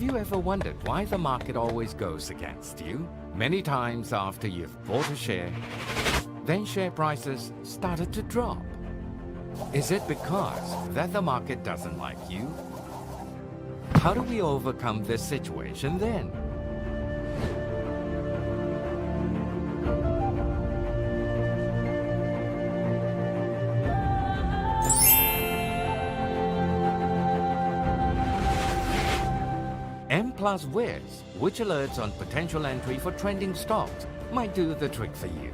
you ever wondered why the market always goes against you? Many times after you've bought a share, then share prices started to drop. Is it because that the market doesn't like you? How do we overcome this situation then? M+ Wiz, which alerts on potential entry for trending stocks, might do the trick for you.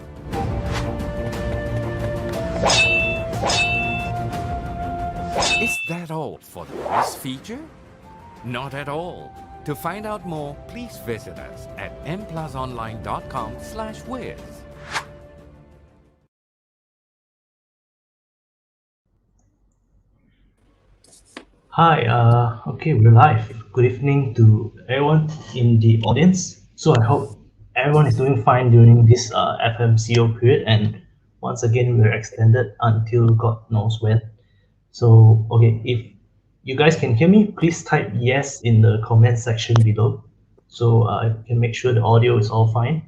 Is that all for the Wiz feature? Not at all. To find out more, please visit us at mplusonline.com/wiz. Hi, okay, we're live. Good evening to everyone in the audience. So I hope everyone is doing fine during this FMCO period, and once again, we're extended until God knows when. So, okay, if you guys can hear me, please type yes in the comment section below, so I can make sure the audio is all fine.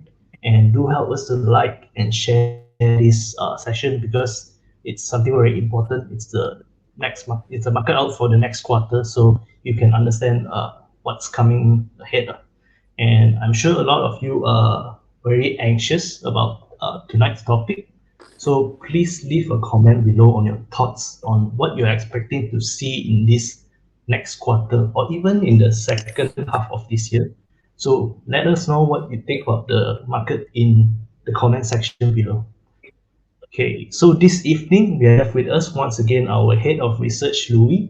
And do help us to like and share this session, because it's something very important. It's a market out for the next quarter, so you can understand what's coming ahead. And I'm sure a lot of you are very anxious about tonight's topic. So please leave a comment below on your thoughts on what you're expecting to see in this next quarter, or even in the second half of this year. So let us know what you think about the market in the comment section below. Okay, so this evening we have with us once again our head of research, Louis,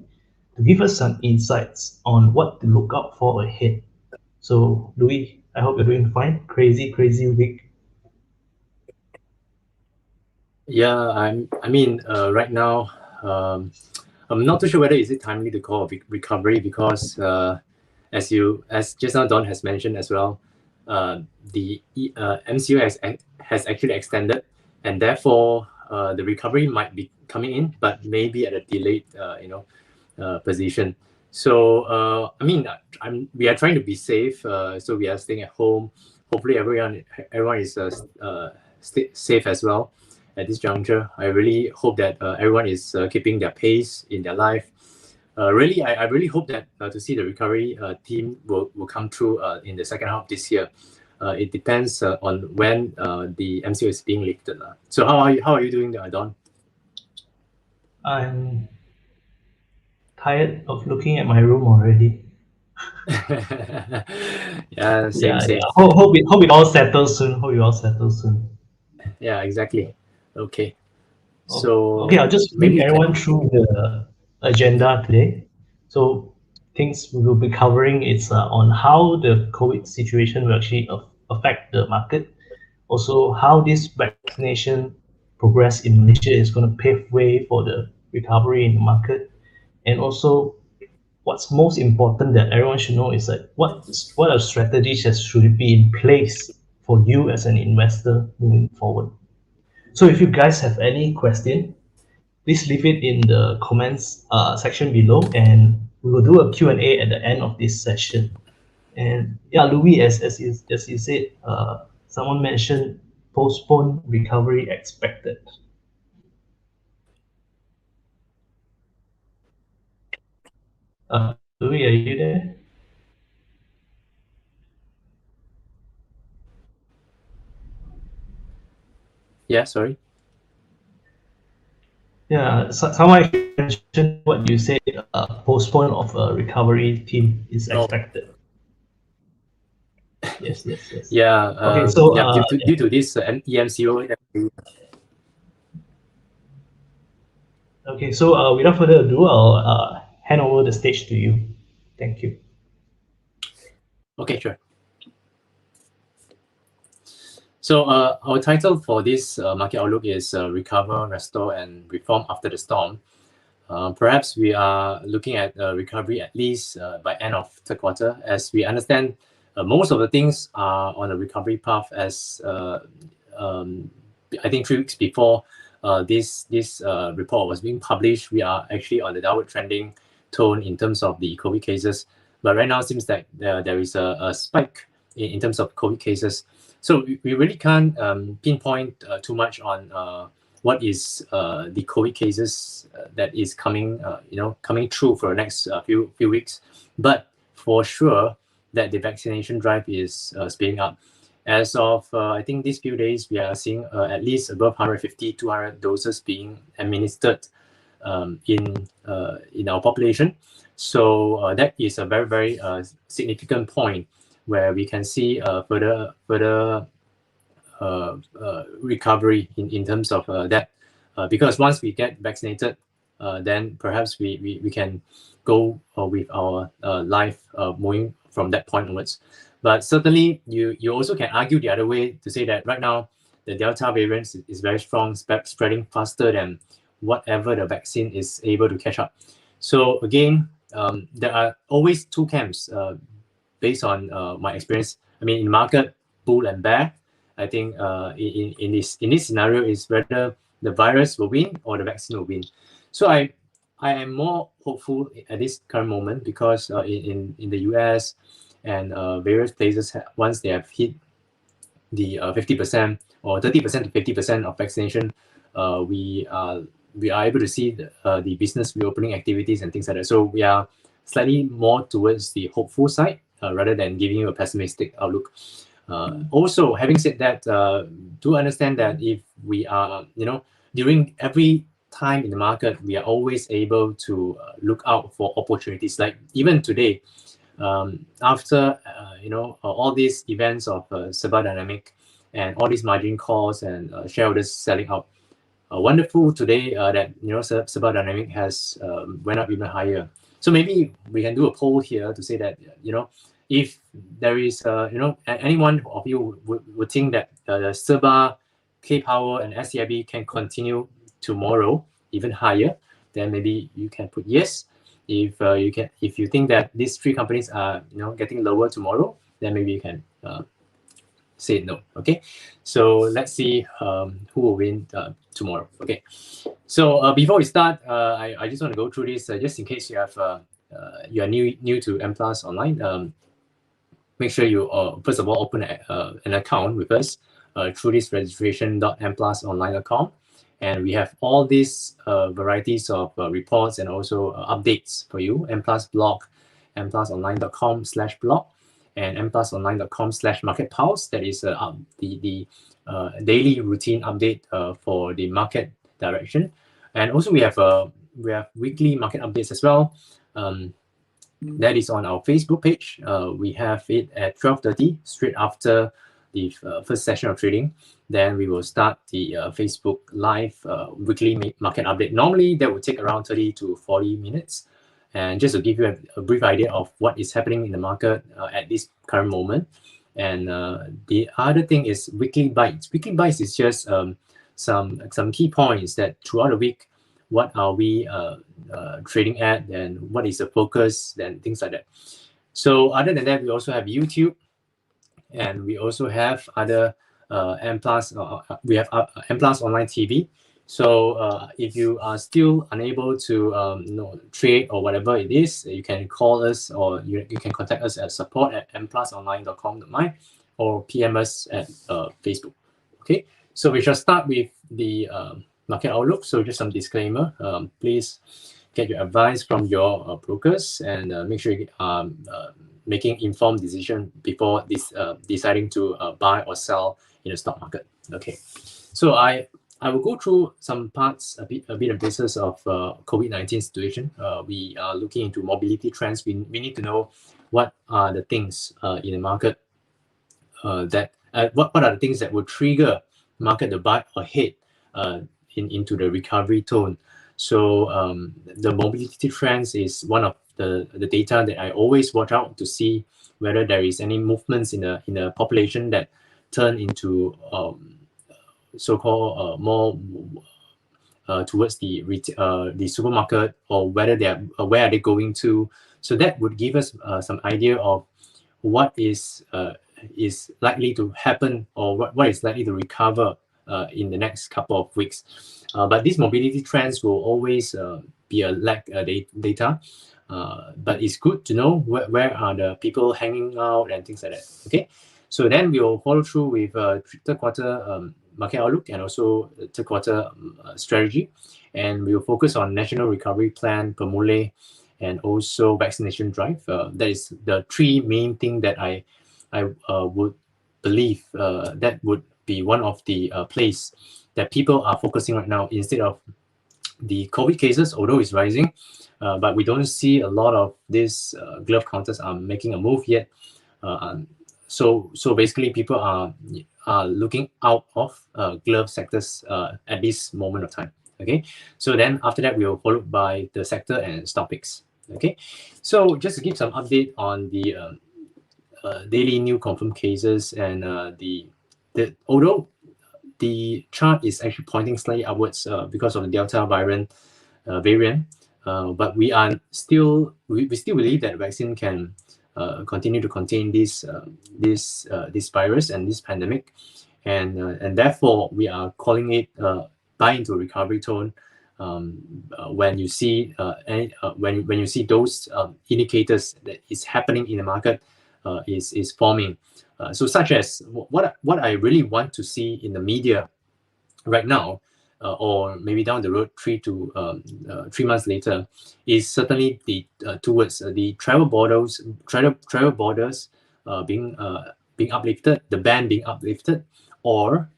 to give us some insights on what to look out for ahead. So Louis, I hope you're doing fine. Crazy week. Yeah, right now, I'm not too sure whether is it timely to call a recovery, because as just now Don has mentioned as well, the MCO has actually extended, and therefore the recovery might be coming in, but maybe at a delayed position. So we are trying to be safe, so we are staying at home. Hopefully everyone is safe as well at this juncture. I really hope that everyone is keeping their pace in their life. I really hope that to see the recovery theme will come through in the second half of this year. It depends on when the MCO is being lifted. So how are you doing, Don? I'm tired of looking at my room already. Yeah, same. Hope it all settles soon. Yeah, exactly. Okay. So okay, I'll just bring everyone through the agenda today. So things we will be covering is on how the COVID situation will actually affect the market. Also, how this vaccination progress in Malaysia is going to pave way for the recovery in the market. And also, what's most important that everyone should know is that what are strategies that should be in place for you as an investor moving forward. So if you guys have any question, please leave it in the comments section below, and we will do a Q&A at the end of this session. And yeah, Louis, as you said, someone mentioned postponed recovery expected. Louis, are you there? Yeah, sorry. Yeah, someone mentioned what you said, postpone of a recovery theme is expected. Yes. Yeah. Okay, so due to this EMCO. Okay, so without further ado, I'll hand over the stage to you. Thank you. Okay, sure. So our title for this market outlook is Recover, Restore, and Reform After the Storm. Perhaps we are looking at recovery at least by end of third quarter. As we understand, most of the things are on a recovery path. As I think 3 weeks before this report was being published, we are actually on the downward trending tone in terms of the COVID cases. But right now it seems that there is a spike in terms of COVID cases. So we really can't pinpoint too much on what is the COVID cases that is coming, coming through for the next few weeks. But for sure that the vaccination drive is speeding up. As of I think these few days, we are seeing at least above 150, 200 doses being administered in our population. So that is a very, very significant point where we can see further recovery in terms of that. Because once we get vaccinated, then perhaps we can go with our life moving from that point onwards. But certainly, you also can argue the other way to say that right now, the Delta variant is very strong, spreading faster than whatever the vaccine is able to catch up. So again, there are always two camps based on my experience. I mean, in market, bull and bear. I think in this scenario is whether the virus will win or the vaccine will win. So I am more hopeful at this current moment because in the US and various places, once they have hit the 50% or 30% to 50% of vaccination, we are able to see the business reopening activities and things like that. So we are slightly more towards the hopeful side rather than giving you a pessimistic outlook. Also, having said that, do understand that if we are, during every time in the market, we are always able to look out for opportunities. Like even today, after all these events of Sabah Dynamic and all these margin calls and shareholders selling out, wonderful today that Sabah Dynamic has went up even higher. So maybe we can do a poll here to say that if there is any one of you would think that the Sabah, K-Power, and SCIB can continue tomorrow even higher, then maybe you can put yes. If you think that these three companies are getting lower tomorrow, then maybe you can say no. Okay, so let's see who will win tomorrow. Okay, so before we start, I just want to go through this just in case you have you are new to M Plus Online. Make sure you first of all open an account with us through this registration.mplusonline.com, and we have all these varieties of reports and also updates for you. M Plus blog, mplusonline.com/blog, and mplusonline.com/marketpulse. That is the daily routine update for the market direction. And also we have weekly market updates as well. That is on our Facebook page. We have it at 12:30, straight after the first session of trading. Then we will start the Facebook Live weekly market update. Normally, that will take around 30 to 40 minutes. And just to give you a brief idea of what is happening in the market at this current moment. And the other thing is weekly bites. Weekly bites is just some key points that throughout the week, what are we trading at, and what is the focus, and things like that. So other than that, we also have YouTube, and we also have other M Plus. We have M Plus Online TV. So if you are still unable to trade or whatever it is, you can call us, or you can contact us at support@mplusonline.com.my or PM us at Facebook. Okay, so we shall start with the market outlook. So just some disclaimer. Please get your advice from your brokers, and make sure you are making informed decision before deciding to buy or sell in the stock market. Okay, so I will go through some parts, a bit of business of COVID-19 situation. We are looking into mobility trends. We need to know what are the things in the market what are the things that will trigger market to buy ahead into the recovery tone. So the mobility trends is one of the data that I always watch out to see whether there is any movements in the population that turn into so-called more towards the supermarket, or whether where are they going to. So that would give us some idea of what is likely to happen, or what is likely to recover in the next couple of weeks. But these mobility trends will always be a lag data. but it's good to know where are the people hanging out and things like that. Okay, so then we'll follow through with third quarter market outlook and also third quarter strategy, and we'll focus on national recovery plan, PEMULIH, and also vaccination drive. That is the three main things that I would believe that would be one of the place that people are focusing right now instead of the COVID cases, although it's rising, but we don't see a lot of these glove counters are making a move yet. So basically, people are looking out of glove sectors at this moment of time. Okay, so then after that, we will follow by the sector and stock picks. Okay, so just to give some update on the daily new confirmed cases and although the chart is actually pointing slightly upwards because of the Delta variant, but we still believe that vaccine can continue to contain this virus and this pandemic, and therefore we are calling it buy into recovery tone. When you see when you see those indicators that is happening in the market is forming. So such as what I really want to see in the media right now, or maybe down the road 3 months later, is certainly the towards the travel borders being uplifted, the ban being uplifted, or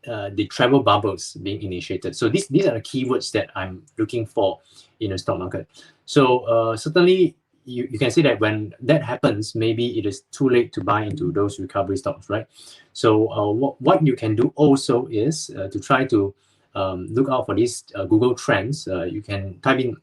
the travel bubbles being initiated. So these are the keywords that I'm looking for in the stock market. So certainly you can see that when that happens, maybe it is too late to buy into those recovery stocks, right? So what you can do also is to try to look out for these Google trends. You can type in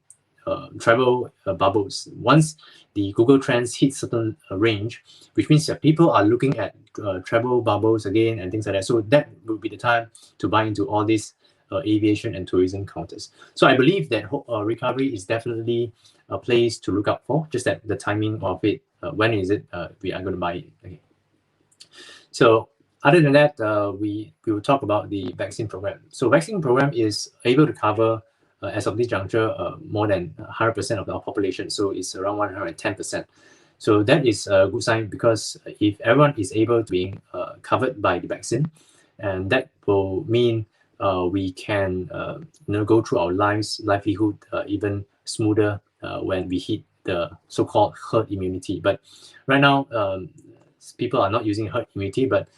travel bubbles. Once the Google trends hit certain range, which means that people are looking at travel bubbles again and things like that. So that will be the time to buy into all these aviation and tourism counters. So I believe that recovery is definitely a place to look out for, just that the timing of it, when is it we are going to buy it. Okay. So other than that, we will talk about the vaccine program. So vaccine program is able to cover, as of this juncture, more than 100% of our population. So it's around 110%. So that is a good sign, because if everyone is able to be covered by the vaccine, and that will mean we can go through our livelihood even smoother when we hit the so-called herd immunity. But right now, people are not using herd immunity, but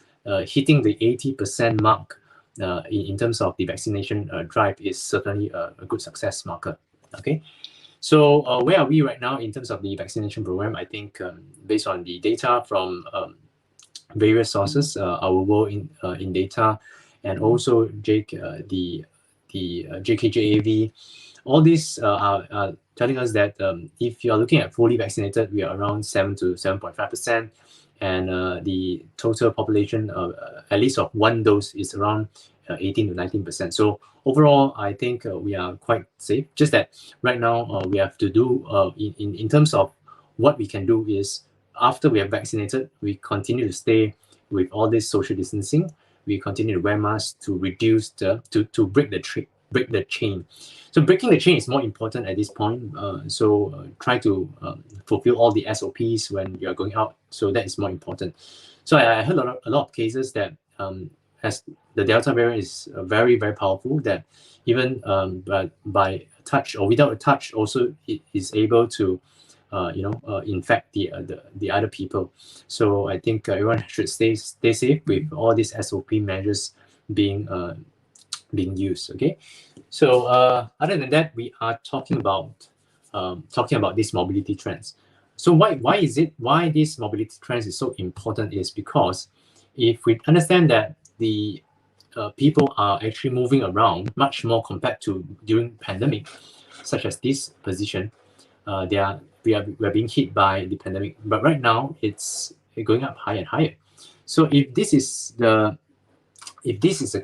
hitting the 80% mark in terms of the vaccination drive is certainly a good success marker. Okay, so where are we right now in terms of the vaccination program? I think based on the data from various sources, our World in data, and also the JKJAV, all these are telling us that if you are looking at fully vaccinated, we are around 7 to 7.5%, and the total population at least of one dose is around 18 to 19%. So overall, I think we are quite safe. Just that right now we have to do in terms of what we can do is, after we are vaccinated, we continue to stay with all this social distancing. We continue to wear masks to reduce to break the chain. So breaking the chain is more important at this point. So try to fulfill all the SOPs when you are going out. So that is more important. So I heard a lot of cases that as the Delta variant is very, very powerful, that even by touch or without a touch, also it is able to infect the other people. So I think everyone should stay safe with all these SOP measures being used. Okay, so other than that, we are talking about these mobility trends. So why these mobility trends is so important is because if we understand that the people are actually moving around much more compared to during pandemic, such as this position, we are being hit by the pandemic, but right now it's going up higher and higher. So if this is the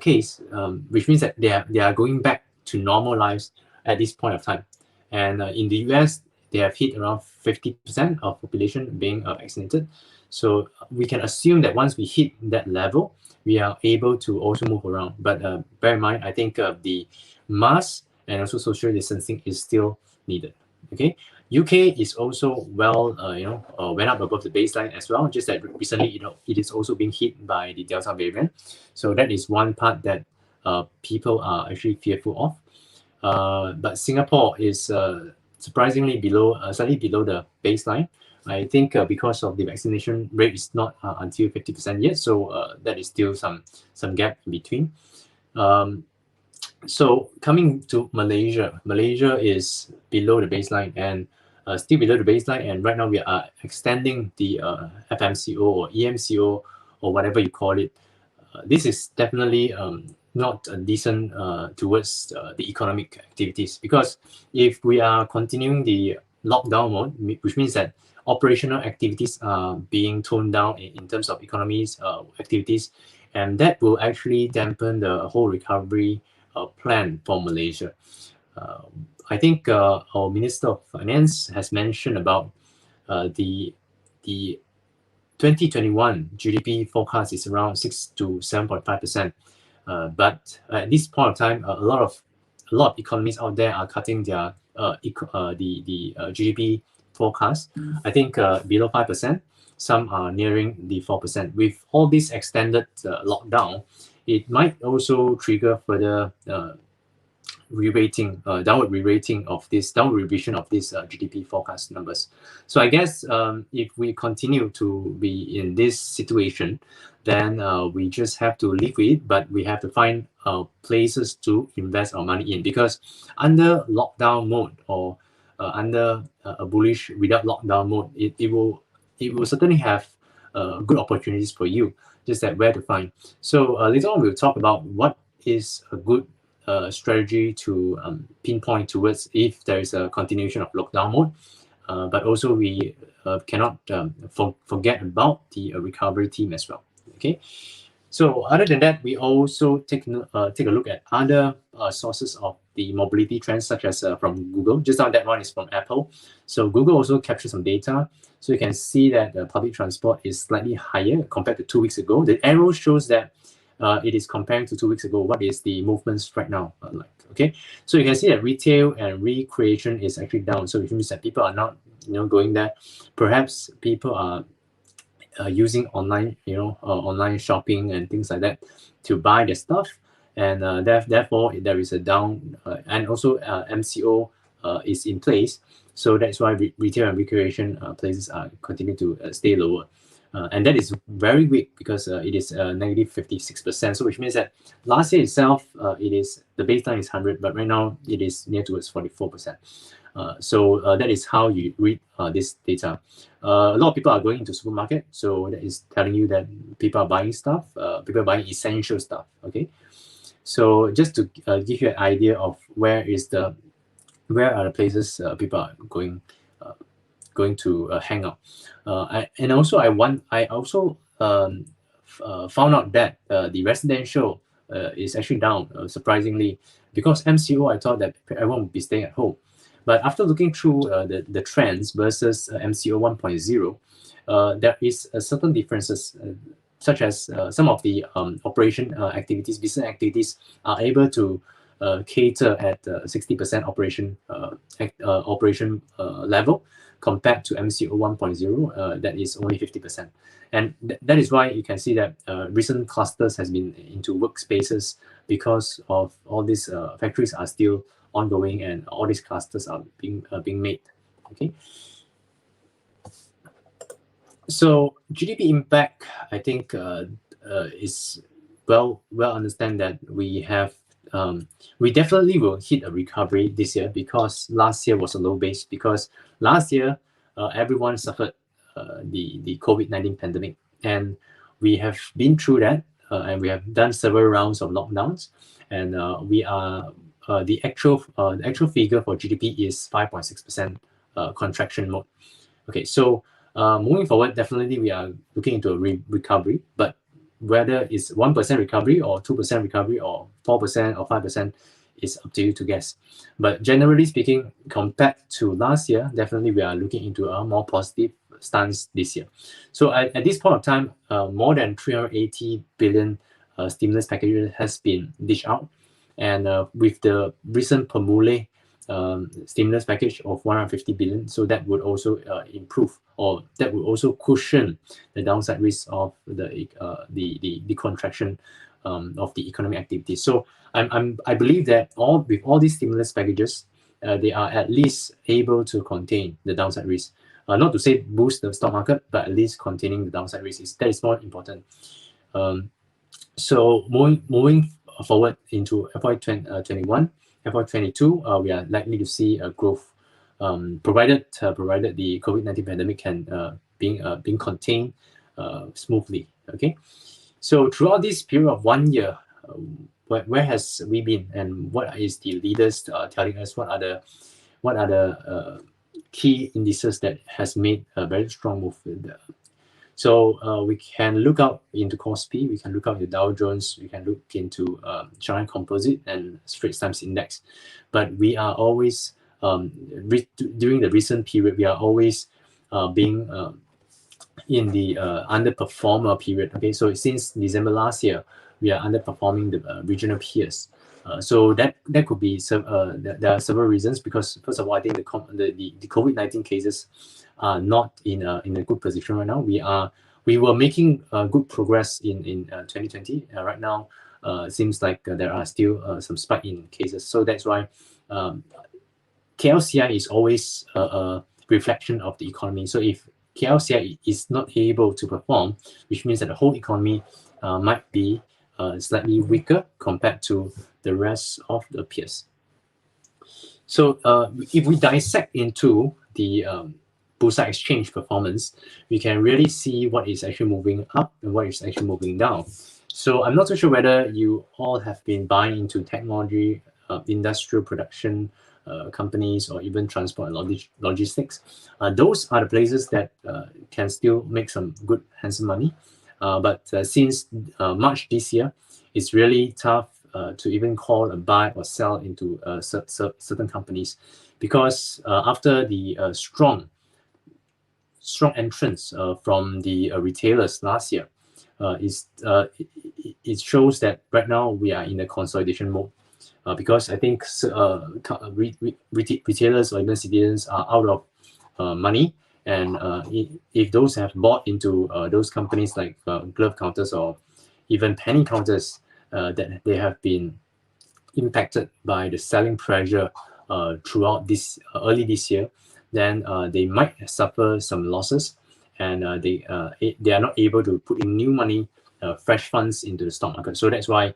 case, which means that they are going back to normal lives at this point of time, and in the US they have hit around 50% of population being vaccinated. So we can assume that once we hit that level, we are able to also move around. But bear in mind, I think the mask and also social distancing is still needed. Okay, UK is also went up above the baseline as well. Just that recently, it is also being hit by the Delta variant. So that is one part that people are actually fearful of. But Singapore is surprisingly slightly below the baseline. I think because of the vaccination rate is not until 50% yet, so that is still some gap in between. So coming to Malaysia, Malaysia is below the baseline and still below the baseline, and right now we are extending the FMCO or EMCO or whatever you call it. This is definitely not decent towards the economic activities, because if we are continuing the lockdown mode, which means that operational activities are being toned down in terms of economies activities, and that will actually dampen the whole recovery plan for Malaysia. I think our Minister of Finance has mentioned about the 2021 GDP forecast is around 6 to 7.5%. But at this point of time, a lot of economies out there are cutting their GDP forecast. I think below 5%. Some are nearing the 4%. With all this extended lockdown, it might also trigger further downward revision of this GDP forecast numbers. So I guess if we continue to be in this situation, then we just have to live with it, but we have to find places to invest our money in, because under lockdown mode or under a bullish without lockdown mode, it will certainly have good opportunities for you, just that where to find. So later on we'll talk about what is a good strategy to pinpoint towards if there is a continuation of lockdown mode, but also we cannot forget about the recovery team as well. Okay, so other than that, we also take a look at other sources of the mobility trends, such as from Google. Just now that one is from Apple. So Google also captured some data. So you can see that public transport is slightly higher compared to 2 weeks ago. The arrow shows that it is comparing to 2 weeks ago. What is the movements right now like? Okay, so you can see that retail and recreation is actually down. So it means that people are not going there. Perhaps people are using online online shopping and things like that to buy their stuff, and therefore there is a down, and also MCO is in place. So that's why retail and recreation places are continue to stay lower. And that is very weak, because it is negative 56%. So which means that last year itself, the baseline is 100, but right now it is near towards 44%. So that is how you read this data. A lot of people are going into supermarket, so that is telling you that people are buying stuff. People are buying essential stuff. Okay, so just to give you an idea of where are the places people are going to hang out. And also I also found out that the residential is actually down, surprisingly, because MCO, I thought that everyone would be staying at home. But after looking through the trends versus MCO 1.0, there is certain differences, such as some of the operation activities, business activities are able to cater at 60% operation level, compared to MCO 1.0 that is only 50%. And that is why you can see that recent clusters has been into workspaces, because of all these factories are still ongoing and all these clusters are being made. Okay. So GDP impact, I think is well understand that we have we definitely will hit a recovery this year, because last year was a low base, because last year everyone suffered the COVID-19 pandemic, and we have been through that, and we have done several rounds of lockdowns, and we are the actual figure for GDP is 5.6% contraction mode. Okay, so moving forward, definitely we are looking into a recovery, but whether it's 1% recovery or 2% recovery or 4% or 5% is up to you to guess. But generally speaking, compared to last year, definitely we are looking into a more positive stance this year. So at this point of time, more than 380 billion stimulus packages has been dished out, and with the recent PEMULIH stimulus package of 150 billion. So that would also improve, or that would also cushion the downside risk of the contraction of the economic activity. So I believe that with all these stimulus packages, they are at least able to contain the downside risk. Not to say boost the stock market, but at least containing the downside risk that is more important. So moving forward into FY21, FY22, we are likely to see a growth, provided the COVID-19 pandemic can being contained smoothly. Okay, so throughout this period of 1 year, where has we been, and what is the leaders telling us? What are the key indices that has made a very strong move? So we can look out into KOSPI, we can look out into Dow Jones, we can look into Shanghai Composite and Straits Times Index. But we are always, during the recent period, we are always being in the underperformer period. Okay, so since December last year, we are underperforming the regional peers. So that could be there are several reasons, because first of all, I think the COVID-19 cases are not in a good position right now. We were making good progress in 2020. Right now, seems like there are still some spike in cases. So that's why KLCI is always a reflection of the economy. So if KLCI is not able to perform, which means that the whole economy might be slightly weaker compared to the rest of the peers. So if we dissect into the Bursa Exchange performance, we can really see what is actually moving up and what is actually moving down. So I'm not so sure whether you all have been buying into technology, industrial production companies, or even transport and logistics. Those are the places that can still make some good, handsome money. But since March this year, it's really tough to even call a buy or sell into certain companies, because after the strong entrance from the retailers last year, it shows that right now we are in a consolidation mode. Because I think retailers or even citizens are out of money, and if those have bought into those companies like glove counters or even penny counters, that they have been impacted by the selling pressure throughout early this year, then they might suffer some losses, and they are not able to put in new money, fresh funds into the stock market. So that's why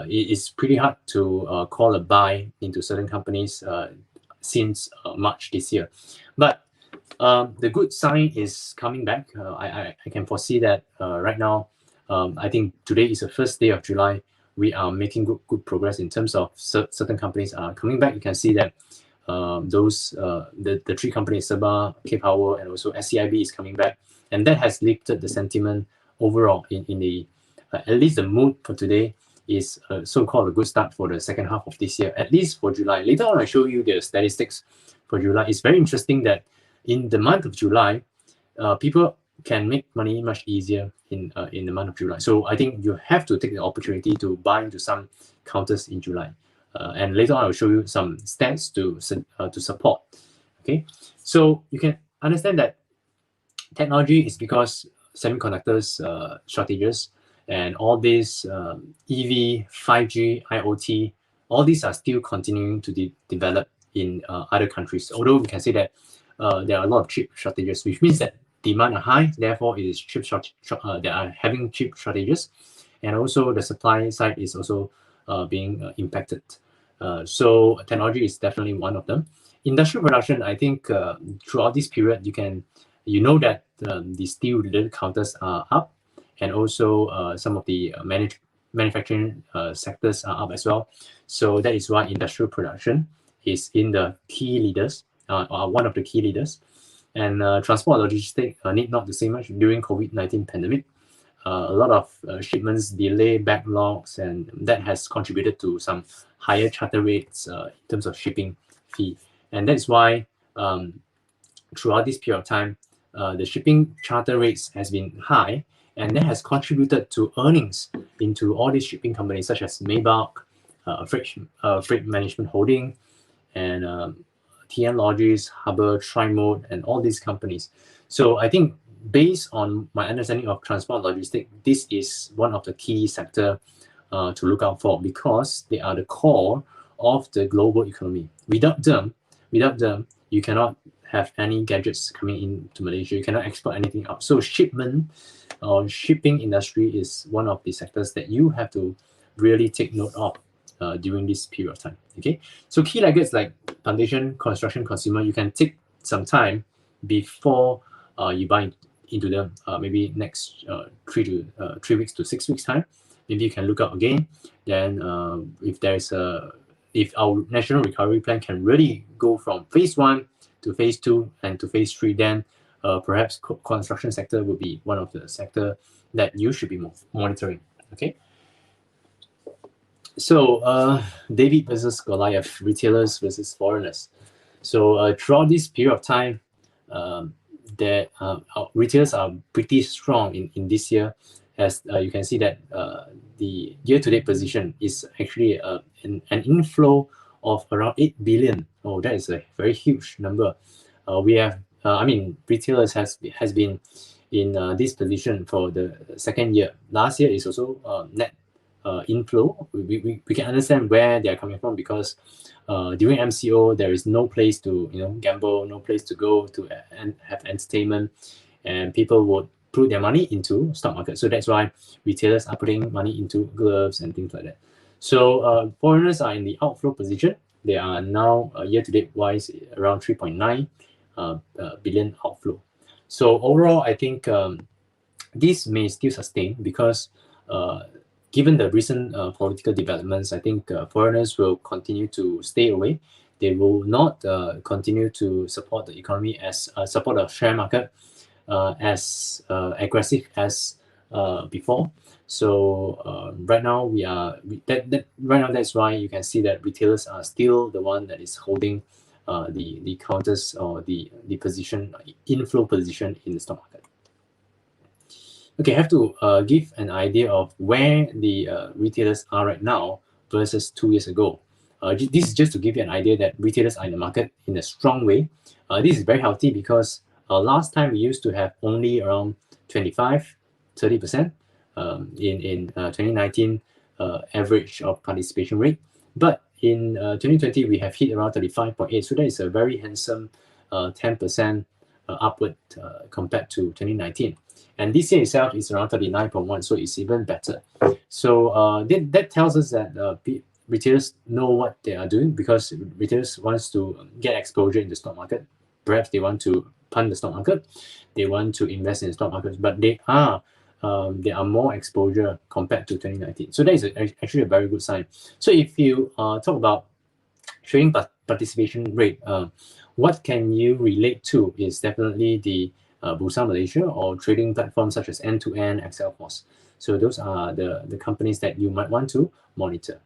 it's pretty hard to call a buy into certain companies since March this year. But the good sign is coming back. I can foresee that right now. I think today is the first day of July. We are making good progress in terms of certain companies are coming back. You can see that the three companies, Sabah, K-Power, and also SCIB is coming back, and that has lifted the sentiment overall in the at least the mood for today is so-called a good start for the second half of this year, at least for July. Later on, I'll show you the statistics for July. It's very interesting that in the month of July, people can make money much easier in the month of July. So I think you have to take the opportunity to buy into some counters in July. And later on, I'll show you some stats to support. Okay, so you can understand that technology is because semiconductors shortages, and all this EV, 5G, IoT, all these are still continuing to develop in other countries. Although we can say that there are a lot of chip shortages, which means that demand are high, therefore it is chip they are having chip shortages, and also the supply side is also being impacted. So technology is definitely one of them. Industrial production, I think throughout this period, you know that the steel related counters are up, and also some of the manufacturing sectors are up as well. So that is why industrial production is in the key leaders, or one of the key leaders. And transport logistics need not to say much. During COVID-19 pandemic, a lot of shipments delay, backlogs, and that has contributed to some higher charter rates in terms of shipping fee. And that's why throughout this period of time, the shipping charter rates has been high, and that has contributed to earnings into all these shipping companies such as Maybach, Freight Management Holding, and TN Logis, Harbour, Trimode, and all these companies. So I think based on my understanding of transport logistics, this is one of the key sector to look out for, because they are the core of the global economy. Without them, you cannot have any gadgets coming into Malaysia. You cannot export anything out. So shipment or shipping industry is one of the sectors that you have to really take note of during this period of time. Okay, so key laggards like plantation, construction, consumer, you can take some time before you buy into them. Maybe next 3 weeks to 6 weeks time. Maybe you can look out again. Then if our national recovery plan can really go from phase 1 to phase 2 and to phase 3, then perhaps construction sector will be one of the sector that you should be monitoring. Okay. So David versus Goliath, retailers versus foreigners. So throughout this period of time, that retailers are pretty strong in this year, as you can see that the year-to-date position is actually an inflow of around 8 billion. Oh, that is a very huge number. We have, retailers has been in this position for the second year. Last year is also net inflow. We can understand where they are coming from, because during MCO there is no place to gamble, no place to go to have entertainment, and people would put their money into stock market. So that's why retailers are putting money into gloves and things like that. So foreigners are in the outflow position. They are now year-to-date wise around 3.9 billion outflow. So overall, I think this may still sustain, because given the recent political developments, I think foreigners will continue to stay away. They will not continue to support the economy as support the share market as aggressive as before. So right now that's why you can see that retailers are still the one that is holding the counters or the position, inflow position in the stock market. Okay, I have to give an idea of where the retailers are right now versus 2 years ago. This is just to give you an idea that retailers are in the market in a strong way. This is very healthy, because last time we used to have only around 25-30% in 2019 average of participation rate. But in 2020, we have hit around 35.8. So that is a very handsome 10% upward compared to 2019. And this year itself is around 39.1, so it's even better. So that tells us that retailers know what they are doing, because retailers wants to get exposure in the stock market. Perhaps they want to punt the stock market, they want to invest in the stock market, but they are more exposure compared to 2019. So that is actually a very good sign. So if you talk about trading participation rate, what can you relate to is definitely the Bursa Malaysia or trading platforms such as End-to-End, Excelforce. So those are the companies that you might want to monitor.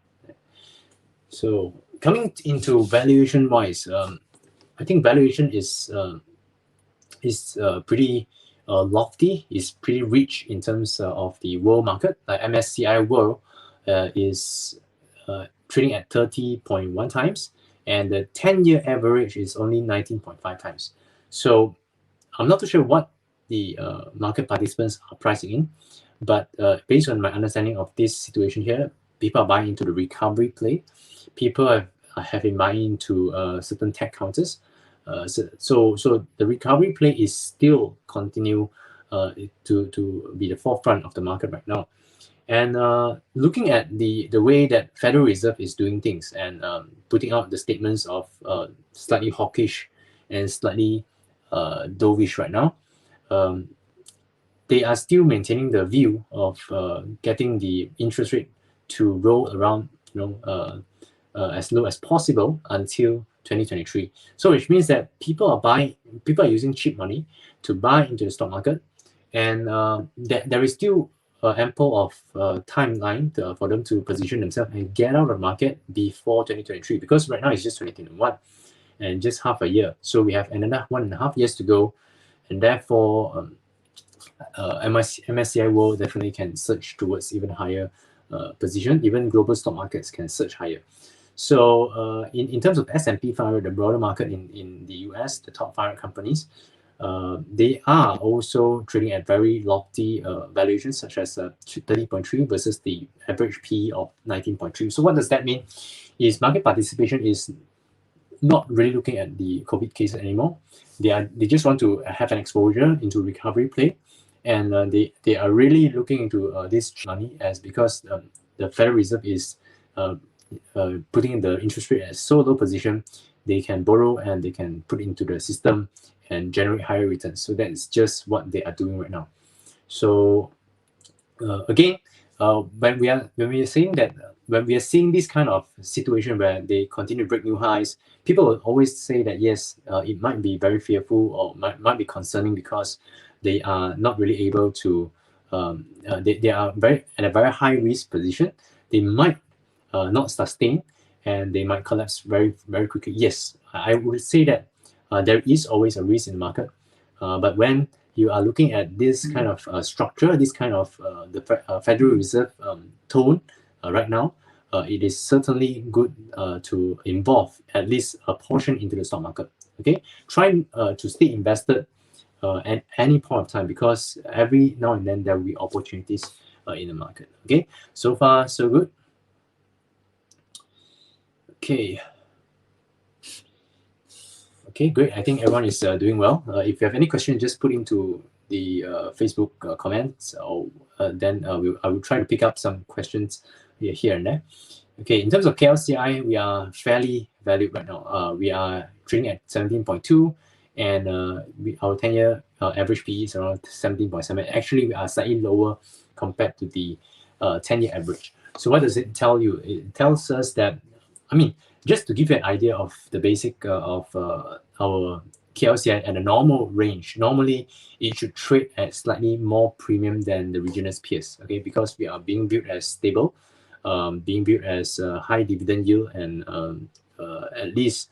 So coming into valuation wise, I think valuation is pretty lofty, is pretty rich in terms of the world market. Like MSCI World is trading at 30.1 times, and the 10-year average is only 19.5 times. So I'm not too sure what the market participants are pricing in, but based on my understanding of this situation here, people are buying into the recovery play. People have been buying into certain tech counters. So the recovery play is still continue to be the forefront of the market right now. And looking at the way that Federal Reserve is doing things and putting out the statements of slightly hawkish and slightly dovish right now, they are still maintaining the view of getting the interest rate to roll around, as low as possible until 2023. So which means that people are using cheap money to buy into the stock market, and there is still ample of timeline for them to position themselves and get out of the market before 2023, because right now it's just 2021 and just half a year. So we have another 1.5 years to go, and therefore MSCI World definitely can surge towards even higher position. Even global stock markets can surge higher. So in terms of S&P 500, the broader market in the US, the top 500 companies, they are also trading at very lofty valuations, such as 30.3 versus the average PE of 19.3. So what does that mean? Is market participation is not really looking at the COVID cases anymore. They just want to have an exposure into recovery play, and they are really looking into this money as because the Federal Reserve is putting the interest rate at so low position, they can borrow and they can put into the system and generate higher returns. So that is just what they are doing right now. So again, when we are saying that when we are seeing this kind of situation where they continue to break new highs, people will always say that yes, it might be very fearful or might be concerning because they are not really able to. They are at a very high risk position. They might not sustain, and they might collapse very very quickly. Yes, I would say that there is always a risk in the market, but when you are looking at this kind of structure, this kind of the Federal Reserve tone right now, it is certainly good to involve at least a portion into the stock market. Okay, try to stay invested at any point of time, because every now and then there will be opportunities in the market. Okay, so far so good. Okay. Okay, great. I think everyone is doing well. If you have any questions, just put into the Facebook comments, or then I will try to pick up some questions here and there. Okay, in terms of KLCI, we are fairly valued right now. We are trading at 17.2, and our 10-year average PE is around 17.7. Actually, we are slightly lower compared to the 10-year average. So what does it tell you? It tells us that, I mean, just to give you an idea of the basic of our KLCI at a normal range, normally it should trade at slightly more premium than the regional's peers, okay? Because we are being viewed as stable, being viewed as high dividend yield, and at least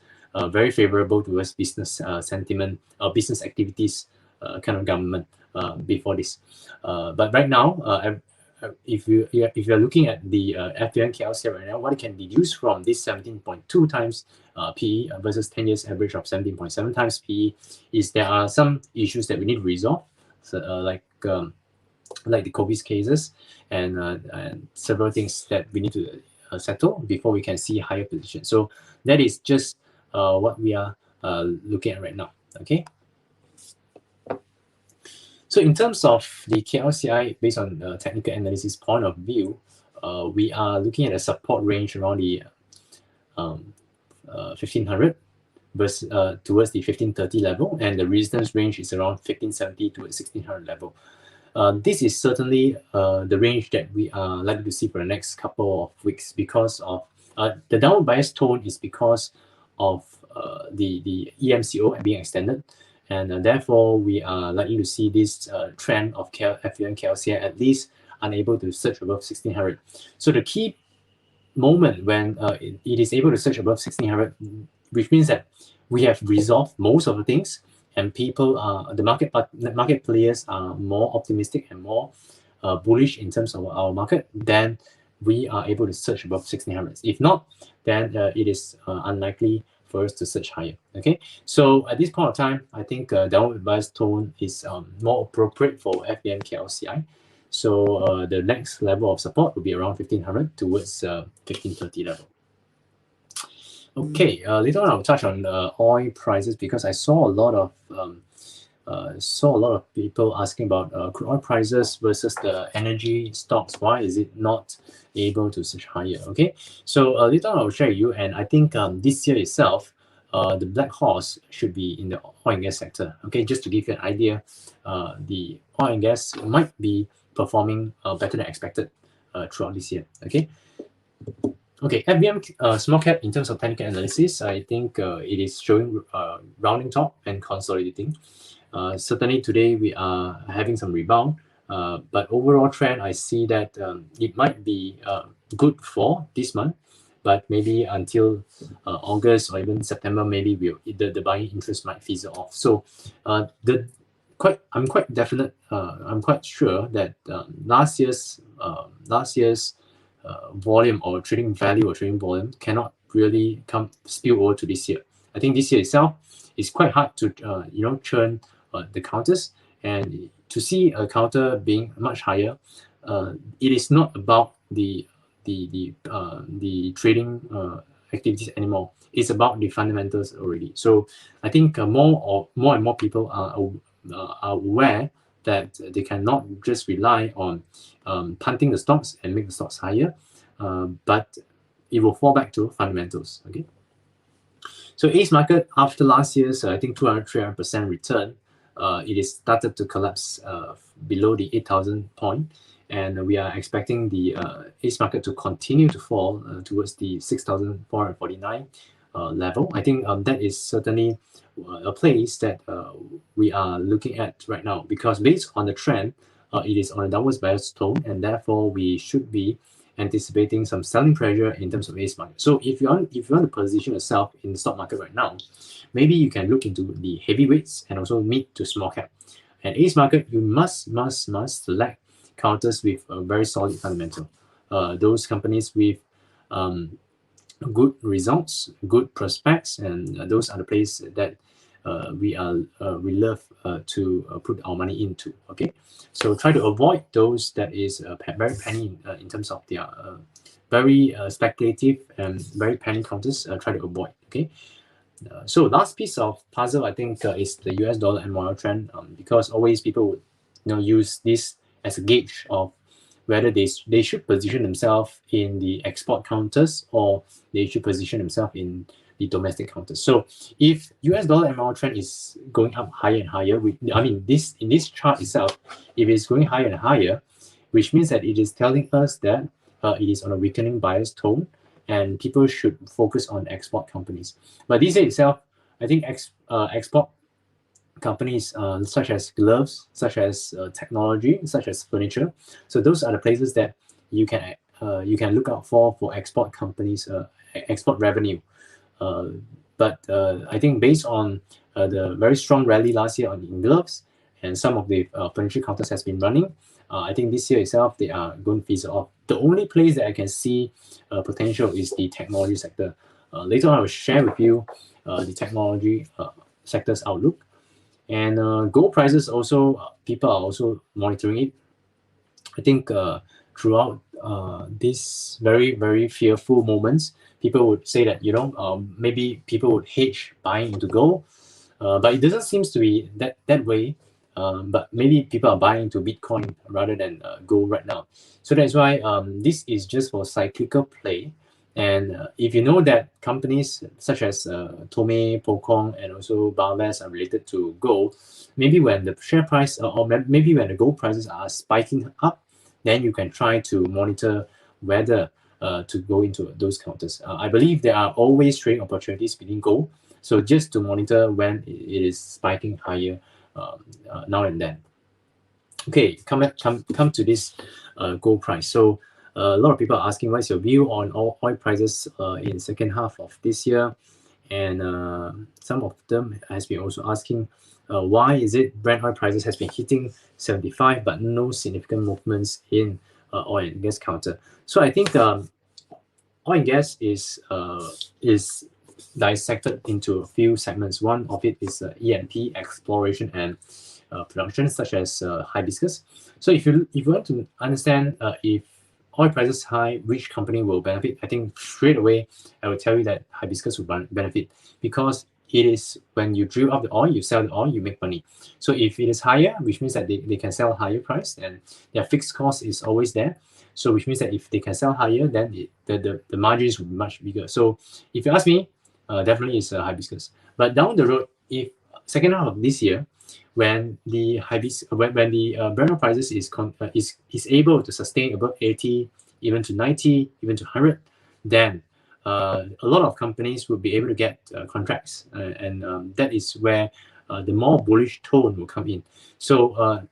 very favorable towards business sentiment or business activities kind of government before this. But right now, if you're looking at the FBMKLCI right now, what it can deduce from this 17.2 times PE versus 10 years average of 17.7 times PE is there are some issues that we need to resolve, so, like the COVID cases and several things that we need to settle before we can see higher position. So that is just what we are looking at right now. Okay. So in terms of the KLCI, based on the technical analysis point of view, we are looking at a support range around the 1500 versus towards the 1530 level, and the resistance range is around 1570 to 1600 level. This is certainly the range that we are likely to see for the next couple of weeks, because of the downward bias tone is because of the EMCO being extended. And therefore, we are likely to see this trend of FBMKLCI at least unable to surge above 1600. So the key moment when it is able to surge above 1600, which means that we have resolved most of the things, and people, the market players are more optimistic and more bullish in terms of our market, then we are able to surge above 1600. If not, then it is unlikely for us to search higher. Okay, so at this point of time, I think downward bias tone is more appropriate for FBMKLCI. So the next level of support will be around 1500 towards 1530 level. Okay, later on I'll touch on oil prices, because I saw a lot of people asking about crude oil prices versus the energy stocks. Why is it not able to surge higher? Okay, so later on I'll share with you, and I think this year itself, the black horse should be in the oil and gas sector. Okay, just to give you an idea, the oil and gas might be performing better than expected throughout this year. Okay. Okay, FBM Small Cap, in terms of technical analysis, I think it is showing rounding top and consolidating. Certainly today we are having some rebound, but overall trend, I see that it might be good for this month, but maybe until August or even September, maybe the buying interest might fizzle off. So I'm quite definite. I'm quite sure that last year's volume or trading value or trading volume cannot really spill over to this year. I think this year itself is quite hard to churn the counters, and to see a counter being much higher, it is not about the trading activities anymore. It's about the fundamentals already. So I think more and more people are aware that they cannot just rely on punting the stocks and make the stocks higher, but it will fall back to fundamentals. Okay. So ACE market, after last year's I think 200-300% return, it is started to collapse below the 8,000 point, and we are expecting the ACE market to continue to fall towards the 6,449 level. I think that is certainly a place that we are looking at right now, because based on the trend, it is on a downwards bias tone, and therefore we should be anticipating some selling pressure in terms of ACE market. So if you want to position yourself in the stock market right now, maybe you can look into the heavyweights and also mid to small cap. And ACE market, you must select counters with a very solid fundamental. Those companies with good results, good prospects, and those are the places that we love to put our money into. Okay, so try to avoid those that is very penny in terms of their very speculative and very penny counters. Try to avoid. Okay. So last piece of puzzle, I think, is the US dollar and moral trend, because always people would use this as a gauge of whether they should position themselves in the export counters or they should position themselves in the domestic counters. So if US dollar and moral trend is going up higher and higher, in this chart itself, if it's going higher and higher, which means that it is telling us that it is on a weakening bias tone, and people should focus on export companies. But this itself, I think export companies such as gloves, such as technology, such as furniture. So those are the places that you can look out for export companies, export revenue. But I think based on the very strong rally last year in gloves, and some of the furniture counters has been running, I think this year itself they are going to fizzle off. The only place that I can see potential is the technology sector. Later on, I will share with you the technology sector's outlook. And gold prices also, people are also monitoring it. I think throughout these very, very fearful moments, people would say that, maybe people would hedge buying into gold, but it doesn't seem to be that way. But maybe people are buying into Bitcoin rather than gold right now. So that's why this is just for cyclical play. And if you know that companies such as Tome, Pokong, and also Barves are related to gold, maybe when the share price or maybe when the gold prices are spiking up, then you can try to monitor whether to go into those counters. I believe there are always trading opportunities within gold. So just to monitor when it is spiking higher now and then. Okay, come to this gold price. So a lot of people are asking, what's your view on oil prices in second half of this year? And some of them has been also asking, why is it Brent oil prices has been hitting 75 but no significant movements in oil and gas counter? So I think oil and gas is dissected into a few segments. One of it is E&P, exploration and production, such as hibiscus. So if you want to understand if oil prices high, which company will benefit, I think straight away I will tell you that hibiscus will benefit, because it is when you drill up the oil, you sell the oil, you make money. So if it is higher, which means that they can sell higher price, and their fixed cost is always there. So which means that if they can sell higher, then the margins will be much bigger. So if you ask me, definitely it's hibiscus. But down the road, if second half of this year, when the Brent oil prices is able to sustain above 80, even to 90, even to 100, then a lot of companies will be able to get contracts, and that is where the more bullish tone will come in. So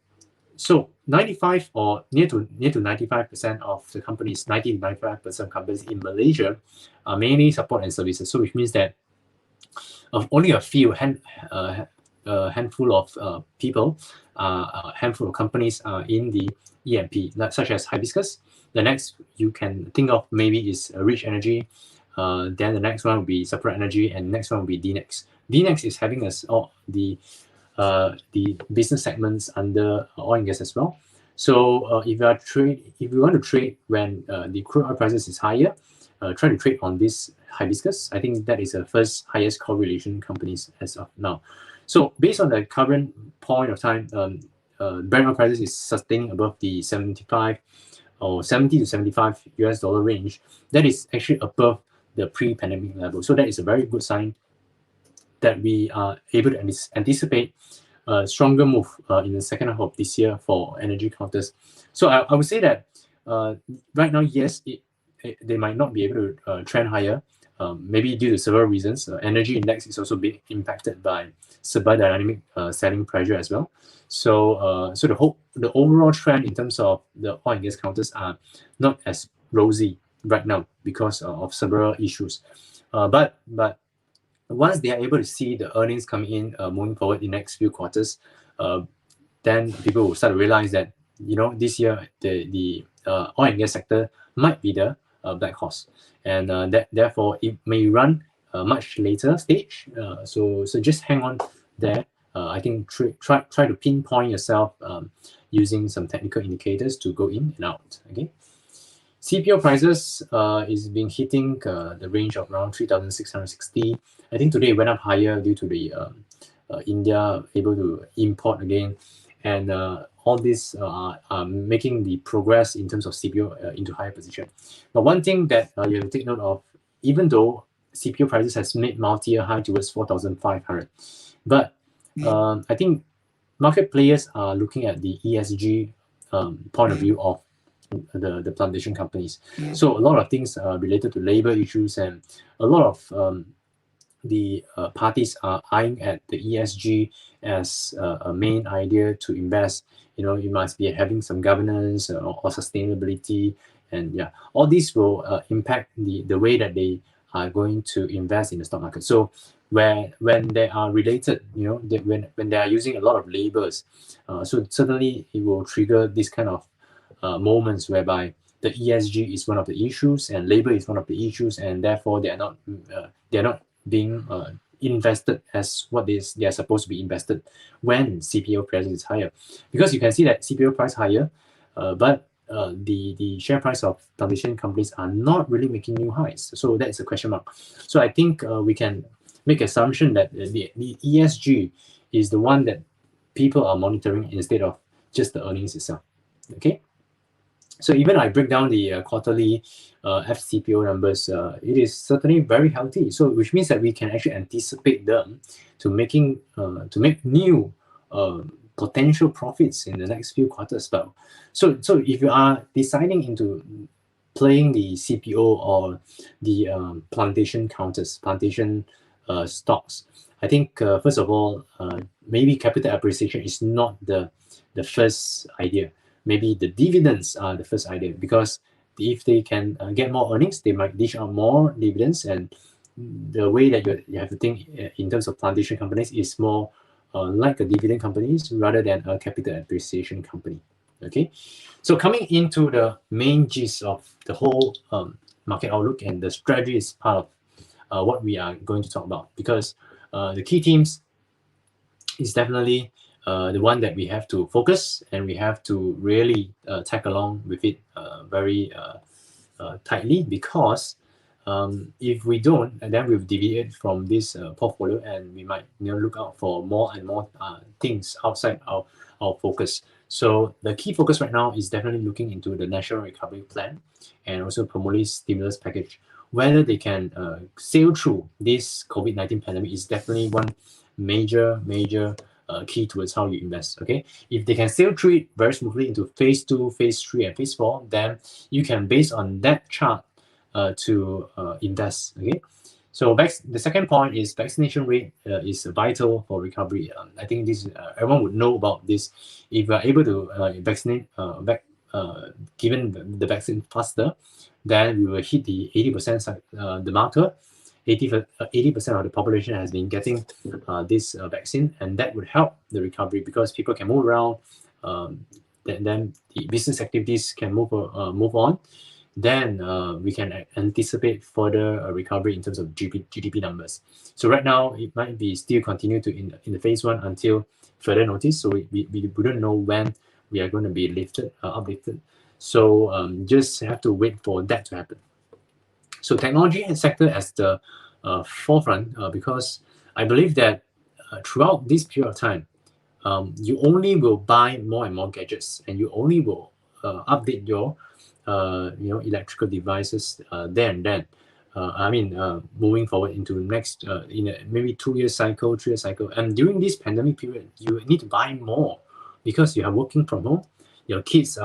95 or near to 95% of the companies, 90 to 95% of companies in Malaysia are mainly support and services. So which means that only a few handful of people, a handful of companies are in the E&P, such as hibiscus. The next you can think of maybe is Rich Energy, Then the next one will be Supra Energy, and next one will be DNEX. DNEX is having the business segments under oil and gas as well. So if you want to trade when the crude oil prices is higher, try to trade on this hibiscus. I think that is the first highest correlation companies as of now. So based on the current point of time, Brent oil prices is sustaining above the 75 or 70 to 75 US dollar range. That is actually above the pre-pandemic level. So that is a very good sign that we are able to anticipate a stronger move in the second half of this year for energy counters. So I would say that right now, yes, they might not be able to trend higher, maybe due to several reasons. Energy index is also being impacted by supply dynamic selling pressure as well. So the overall trend in terms of the oil and gas counters are not as rosy right now because of several issues. But once they are able to see the earnings coming in moving forward in the next few quarters, then people will start to realize that this year the oil and gas sector might be the black horse, and that therefore it may run a much later stage. So just hang on there. I think try to pinpoint yourself using some technical indicators to go in and out. Okay. CPO prices is being hitting the range of around 3,660. I think today it went up higher due to the India able to import again, and all this are making the progress in terms of CPO into higher position. But one thing that you have to take note of, even though CPO prices has made multi-year high towards 4,500, but I think market players are looking at the ESG point of view of the plantation companies. So a lot of things are related to labor issues, and a lot of the parties are eyeing at the ESG as a main idea to invest. You must be having some governance or sustainability, and yeah, all these will impact the way that they are going to invest in the stock market. So when they are related, when they are using a lot of labors, so certainly it will trigger this kind of moments whereby the ESG is one of the issues and labor is one of the issues, and therefore they are not being invested as what they are supposed to be invested when CPO price is higher. Because you can see that CPO price higher, but the share price of plantation companies are not really making new highs. So that's a question mark. So I think we can make assumption that the ESG is the one that people are monitoring instead of just the earnings itself. Okay. So even I break down the quarterly FCPO numbers, it is certainly very healthy. So which means that we can actually anticipate them to make new potential profits in the next few quarters. But so if you are deciding into playing the CPO or the plantation counters, plantation stocks, I think first of all, maybe capital appreciation is not the first idea. Maybe the dividends are the first idea, because if they can get more earnings, they might dish out more dividends. And the way that you have to think in terms of plantation companies is more like a dividend companies rather than a capital appreciation company. Okay, so coming into the main gist of the whole market outlook, and the strategy is part of what we are going to talk about, because the key themes is definitely the one that we have to focus, and we have to really tag along with it very tightly, because if we don't, then we'll deviate from this portfolio, and we might look out for more and more things outside our focus. So the key focus right now is definitely looking into the National Recovery Plan and also PEMULIH stimulus package. Whether they can sail through this COVID-19 pandemic is definitely one major key towards how you invest. Okay, if they can sail through it very smoothly into phase 2, phase 3, and phase 4, then you can, based on that chart, to invest. Okay, so the second point is vaccination rate is vital for recovery. I think this everyone would know about this. If we are able to vaccinate given the vaccine faster, then we will hit the 80% the marker. 80% of the population has been getting this vaccine, and that would help the recovery, because people can move around, then the business activities can move on, then we can anticipate further recovery in terms of GDP numbers. So right now, it might be still continue to in the phase one until further notice. So we wouldn't know when we are going to be uplifted. So just have to wait for that to happen. So technology sector as the forefront, because I believe that throughout this period of time, you only will buy more and more gadgets, and you only will update your electrical devices there and then. Moving forward into next in a maybe 2-year cycle, 3-year cycle, and during this pandemic period, you need to buy more because you are working from home. Your kids,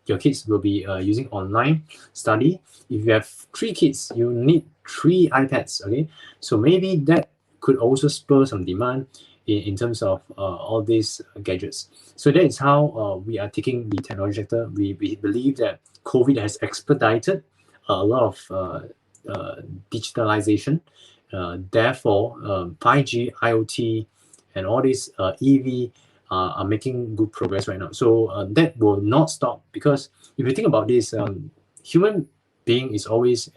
your kids will be using online study. If you have 3 kids, you need 3 iPads. Okay, so maybe that could also spur some demand in terms of all these gadgets. So that is how we are taking the technology sector. We believe that COVID has expedited a lot of digitalization. Therefore, 5G, IoT, and all these EV are making good progress right now. So that will not stop, because if you think about this, human being is always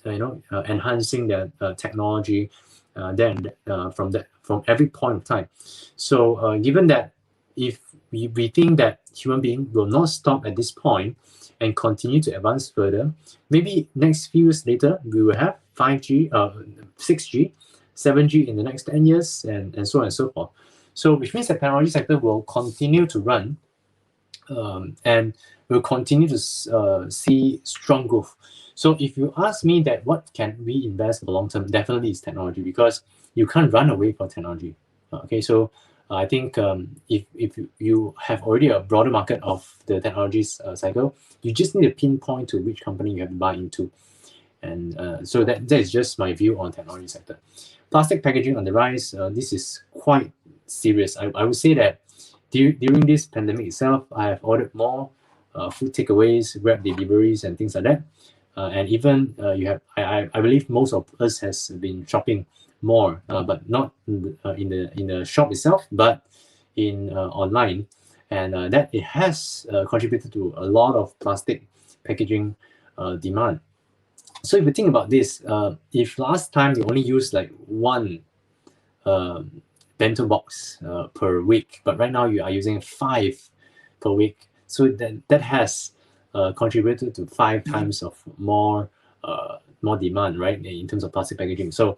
enhancing their technology from every point of time. So given that, if we think that human being will not stop at this point and continue to advance further, maybe next few years later we will have 5G, 6G, 7G in the next 10 years, and so on and so forth. So which means the technology sector will continue to run and will continue to see strong growth. So if you ask me that what can we invest for long term, definitely is technology, because you can't run away from technology. Okay, so I think if you have already a broader market of the technologies cycle, you just need to pinpoint to which company you have to buy into. And so that is just my view on technology sector. Plastic packaging on the rise. This is quite serious. I would say that during this pandemic itself, I have ordered more food takeaways, Grab deliveries, and things like that. And even I believe most of us has been shopping more, but not in the shop itself, but in online, and that it has contributed to a lot of plastic packaging demand. So if you think about this, if last time you only used like 1 bento box per week, but right now you are using 5 per week, so that has contributed to 5 times of more demand, right, in terms of plastic packaging. So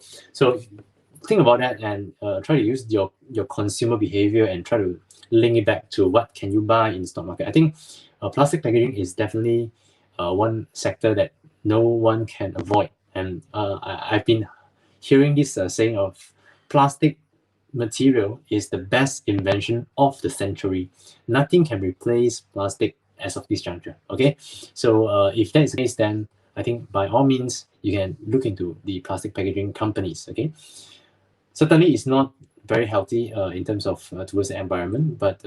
think about that and try to use your consumer behavior and try to link it back to what can you buy in the stock market. I think plastic packaging is definitely one sector that no one can avoid. And I've been hearing this saying of plastic material is the best invention of the century. Nothing can replace plastic as of this juncture. Okay, so if that is the case, then I think by all means you can look into the plastic packaging companies. Okay, certainly it's not very healthy in terms of towards the environment, but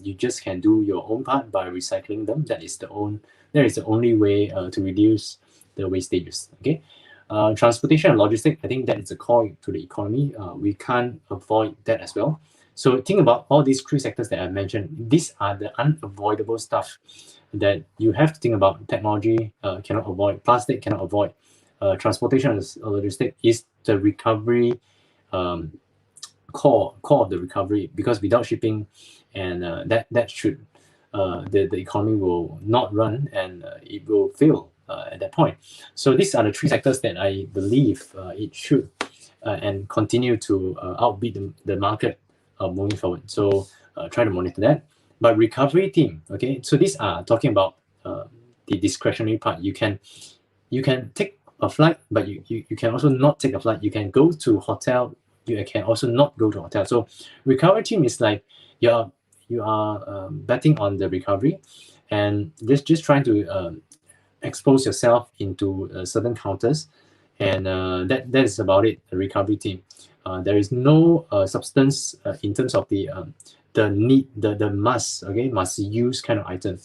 you just can do your own part by recycling them. That is the only way to reduce the wastages. Okay, transportation and logistics, I think that is a core to the economy. We can't avoid that as well. So think about all these 3 sectors that I mentioned. These are the unavoidable stuff that you have to think about. Technology cannot avoid, plastic cannot avoid, transportation and logistics is the recovery core of the recovery, because without shipping, and that should the economy will not run, and it will fail at that point. So these are the 3 sectors that I believe it should and continue to outbeat the market moving forward. So try to monitor that. But recovery theme, okay, so these are talking about the discretionary part. You can take a flight, but you can also not take a flight. You can go to hotel, you can also not go to hotel. So recovery team is like you are betting on the recovery, and just trying to expose yourself into certain counters, and that is about it. The recovery team. There is no substance in terms of the need, the must, okay, must use kind of item.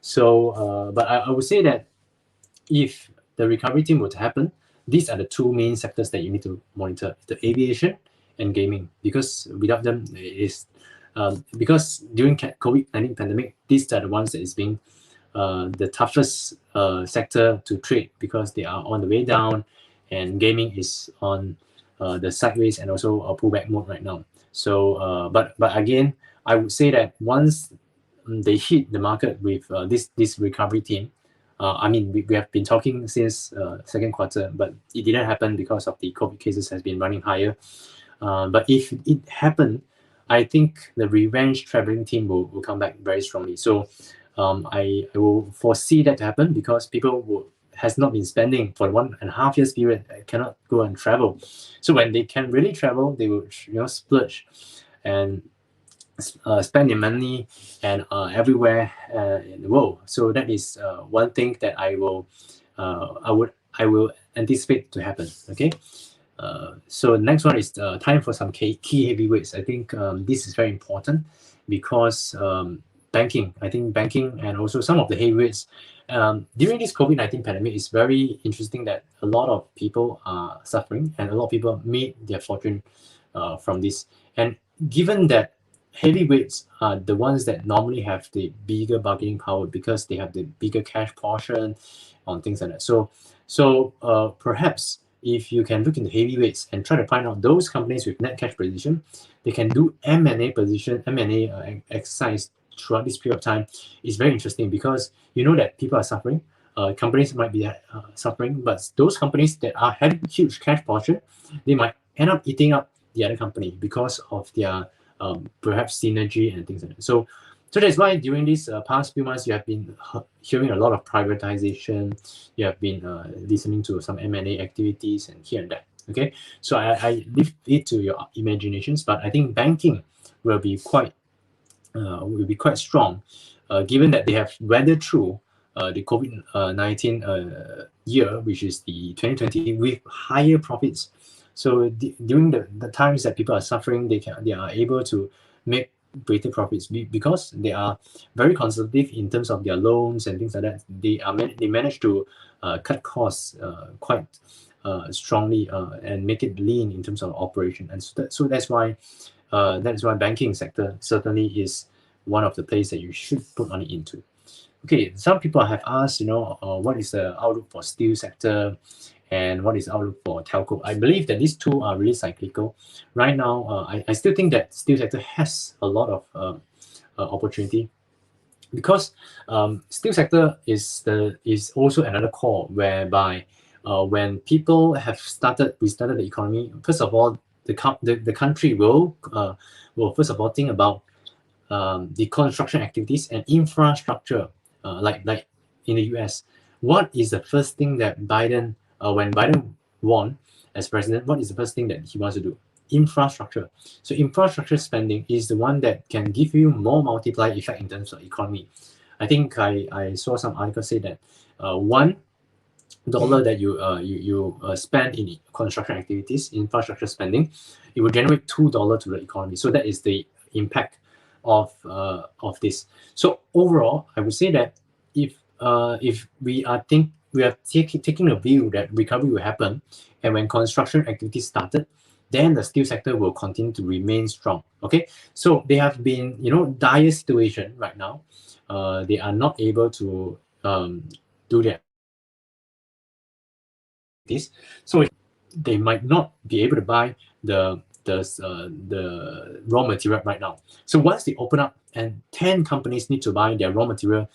So but I would say that if the recovery team were to happen, these are the 2 main sectors that you need to monitor: the aviation and gaming, because without them it is because during COVID-19 pandemic, these are the ones that is being the toughest sector to trade because they are on the way down, and gaming is on the sideways and also a pullback mode right now. So, but again, I would say that once they hit the market with this recovery team, I mean, we have been talking since second quarter, but it didn't happen because of the COVID cases has been running higher. But if it happened, I think the revenge traveling team will come back very strongly. So I will foresee that to happen because people has not been spending for 1.5 years period, cannot go and travel. So when they can really travel, they will splurge and spend their money and everywhere in the world. So that is one thing that I will anticipate to happen. Okay. So next one is time for some key heavyweights. I think this is very important because banking. I think banking and also some of the heavyweights during this COVID-19 pandemic is very interesting that a lot of people are suffering and a lot of people made their fortune from this. And given that heavyweights are the ones that normally have the bigger bargaining power because they have the bigger cash portion on things like that. So perhaps if you can look into heavyweights and try to find out those companies with net cash position, they can do M&A exercise throughout this period of time. Is very interesting because you know that people are suffering. Companies might be suffering, but those companies that are having huge cash portion, they might end up eating up the other company because of their perhaps synergy and things like that. So that's why during these past few months, you have been hearing a lot of privatization. You have been listening to some M&A activities and here and there. Okay, so I leave it to your imaginations, but I think banking will be quite strong, given that they have weathered through the COVID-19 year, which is the 2020, with higher profits. So during the times that people are suffering, they are able to make greater profits because they are very conservative in terms of their loans and things like that. They manage to cut costs quite strongly and make it lean in terms of operation. And so that's why banking sector certainly is one of the places that you should put money into. Okay, some people have asked, what is the outlook for steel sector and what is the outlook for telco? I believe that these two are really cyclical. Right now, I still think that steel sector has a lot of opportunity because steel sector is also another core whereby when people have restarted the economy, first of all, the country will first of all think about the construction activities and infrastructure, like in the US. What is the first thing that when Biden won as president, what is the first thing that he wants to do? Infrastructure. So infrastructure spending is the one that can give you more multiplier effect in terms of economy. I think I saw some articles say that $1 that you spend in construction activities, infrastructure spending, it will generate $2 to the economy. So that is the impact of this. So overall, I would say that if we are taking a view that recovery will happen, and when construction activity started, then the steel sector will continue to remain strong. Okay, so they have been dire situation right now. They are not able to do that. So they might not be able to buy the raw material right now. So once they open up and 10 companies need to buy their raw material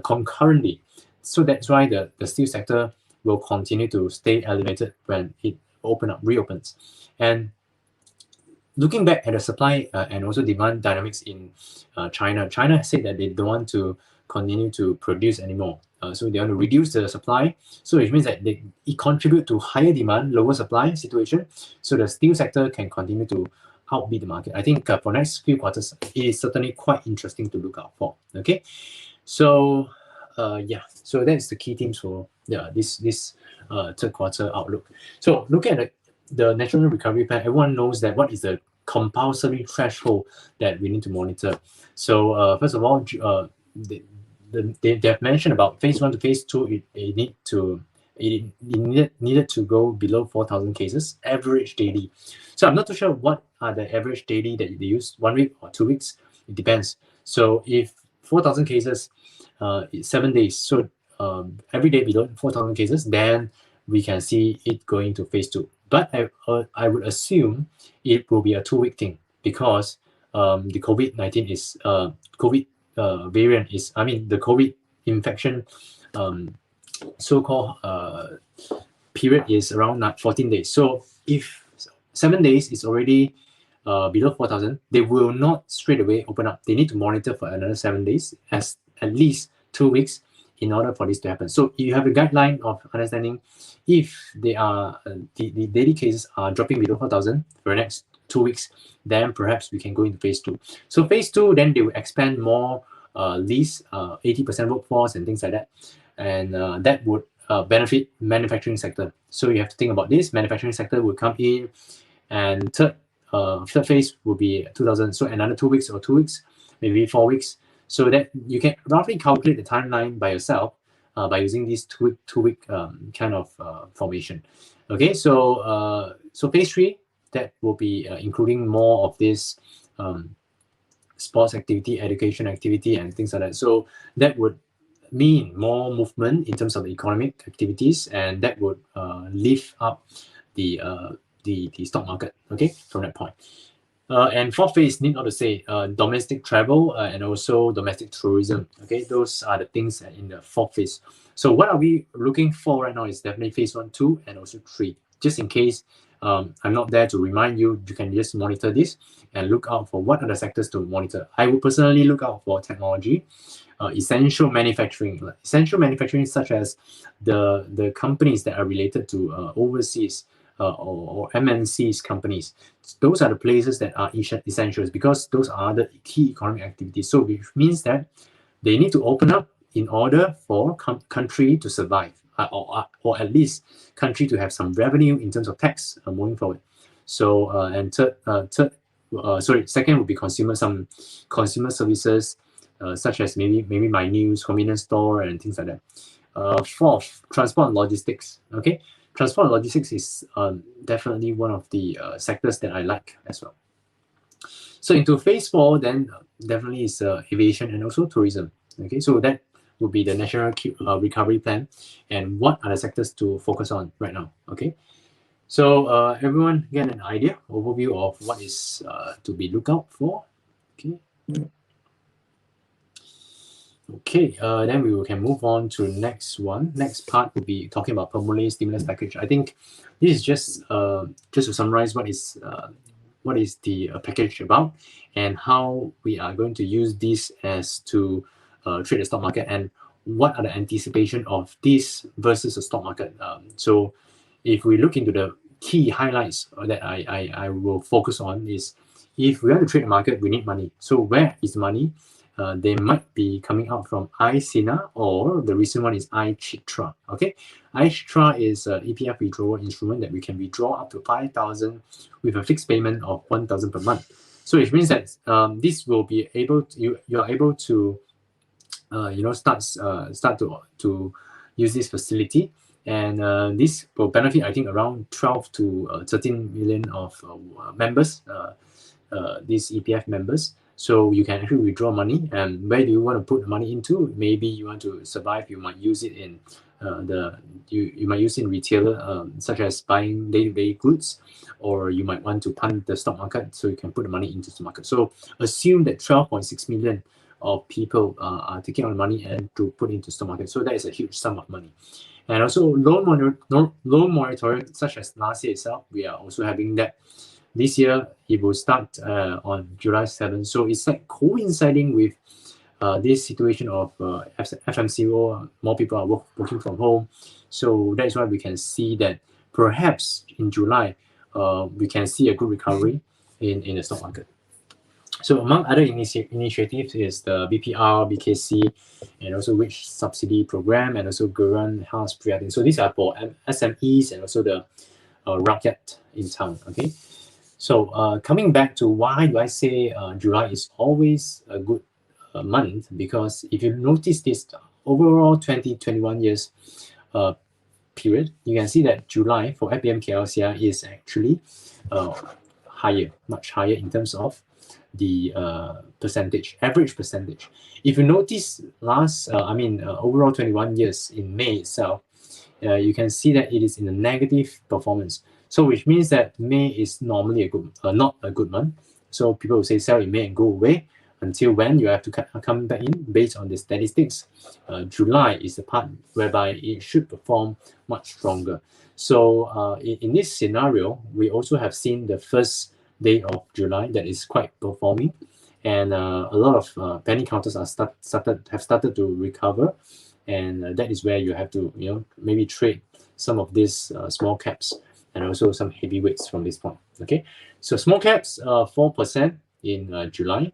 concurrently, so that's why the steel sector will continue to stay elevated when it reopens. And looking back at the supply and also demand dynamics in China said that they don't want to continue to produce anymore. So they want to reduce the supply. So it means that it contribute to higher demand, lower supply situation. So the steel sector can continue to outbeat the market. I think for next few quarters, it is certainly quite interesting to look out for. Okay, so so that's the key themes for this third quarter outlook. So looking at the National Recovery Plan, everyone knows that what is the compulsory threshold that we need to monitor. So first of all, they have mentioned about phase 1 to phase 2, it needed to go below 4,000 cases average daily. So I'm not too sure what are the average daily that they use, 1 week or 2 weeks. It depends. So if 4,000 cases, 7 days. So every day below 4,000 cases, then we can see it going to phase 2. But I would assume it will be a 2-week thing, because the COVID-19 is COVID variant is, I mean, the COVID infection so-called period is around 14 days. So if 7 days is already below 4,000, they will not straight away open up. They need to monitor for another 7 days, as at least 2 weeks, in order for this to happen. So you have a guideline of understanding if they are the daily cases are dropping below 4,000 for the next 2 weeks, then perhaps we can go into phase 2. So phase 2, then they will expand more lease, 80% workforce and things like that, and that would benefit manufacturing sector. So you have to think about this. Manufacturing sector will come in, and third phase will be 2,000. So another 2 weeks or 2 weeks, maybe 4 weeks. So that you can roughly calculate the timeline by yourself by using this two-week kind of formation. Okay, so so phase 3, that will be including more of this sports activity, education activity, and things like that. So that would mean more movement in terms of economic activities, and that would lift up the stock market. Okay, from that point. And fourth phase, need not to say, domestic travel and also domestic tourism. Okay, those are the things in the fourth phase. So what are we looking for right now is definitely phase 1, 2, and also 3. Just in case I'm not there to remind you, you can just monitor this and look out for what are the sectors to monitor. I would personally look out for technology, essential manufacturing. Essential manufacturing such as the companies that are related to overseas or MNCs companies. Those are the places that are essentials, because those are the key economic activities. So which means that they need to open up in order for country to survive, or at least country to have some revenue in terms of tax moving forward. So and second would be some consumer services, such as maybe my news, convenience store, and things like that. Fourth, transport and logistics. Okay, transport and logistics is definitely one of the sectors that I like as well. So into phase 4, then definitely is aviation and also tourism. Okay, so that would be the national recovery plan, and what are the sectors to focus on right now. Okay, so everyone get an idea, overview of what is to be looked out for. Okay. Okay, then we can move on to next one. Next part will be talking about PEMULIH stimulus package. I think this is just to summarize what is the package about, and how we are going to use this as to trade the stock market, and what are the anticipation of this versus the stock market. So if we look into the key highlights that I will focus on is, if we want to trade the market, we need money. So where is money? They might be coming out from iSINA, or the recent one is iChitra. Okay, iChitra is an EPF withdrawal instrument that we can withdraw up to 5,000 with a fixed payment of 1,000 per month. So it means that this will be able to, you are able to start to use this facility, and this will benefit, I think, around 12 to 13 million of members, these EPF members. So you can actually withdraw money, and where do you want to put the money into? Maybe you want to survive, you might use it in you might use it in retailer, such as buying day-to-day goods, or you might want to punt the stock market, so you can put the money into the market. So assume that 12.6 million of people are taking on money and to put into stock market. So that is a huge sum of money. And also loan moratorium, such as last year itself, we are also having that. This year, it will start on July 7th. So it's like coinciding with this situation of FMCO, more people are working from home. So that's why we can see that perhaps in July, we can see a good recovery in the stock market. So among other initiatives is the BPR, BKC, and also wage subsidy program, and also Geran House Prihatin. So these are for SMEs and also the rakyat in town. Okay. So coming back to why do I say July is always a good month, because if you notice this overall 2021 years period, you can see that July for FBMKLCI is actually higher, much higher in terms of the average percentage. If you notice overall 21 years in May itself, you can see that it is in a negative performance. So which means that May is normally not a good month. So people will say sell in May and go away until when you have to come back in based on the statistics. July is the part whereby it should perform much stronger. So in this scenario, we also have seen the first day of July that is quite performing, and a lot of penny counters are have started to recover, and that is where you have to maybe trade some of these small caps and also some heavyweights from this point. Okay, so small caps 4% in July.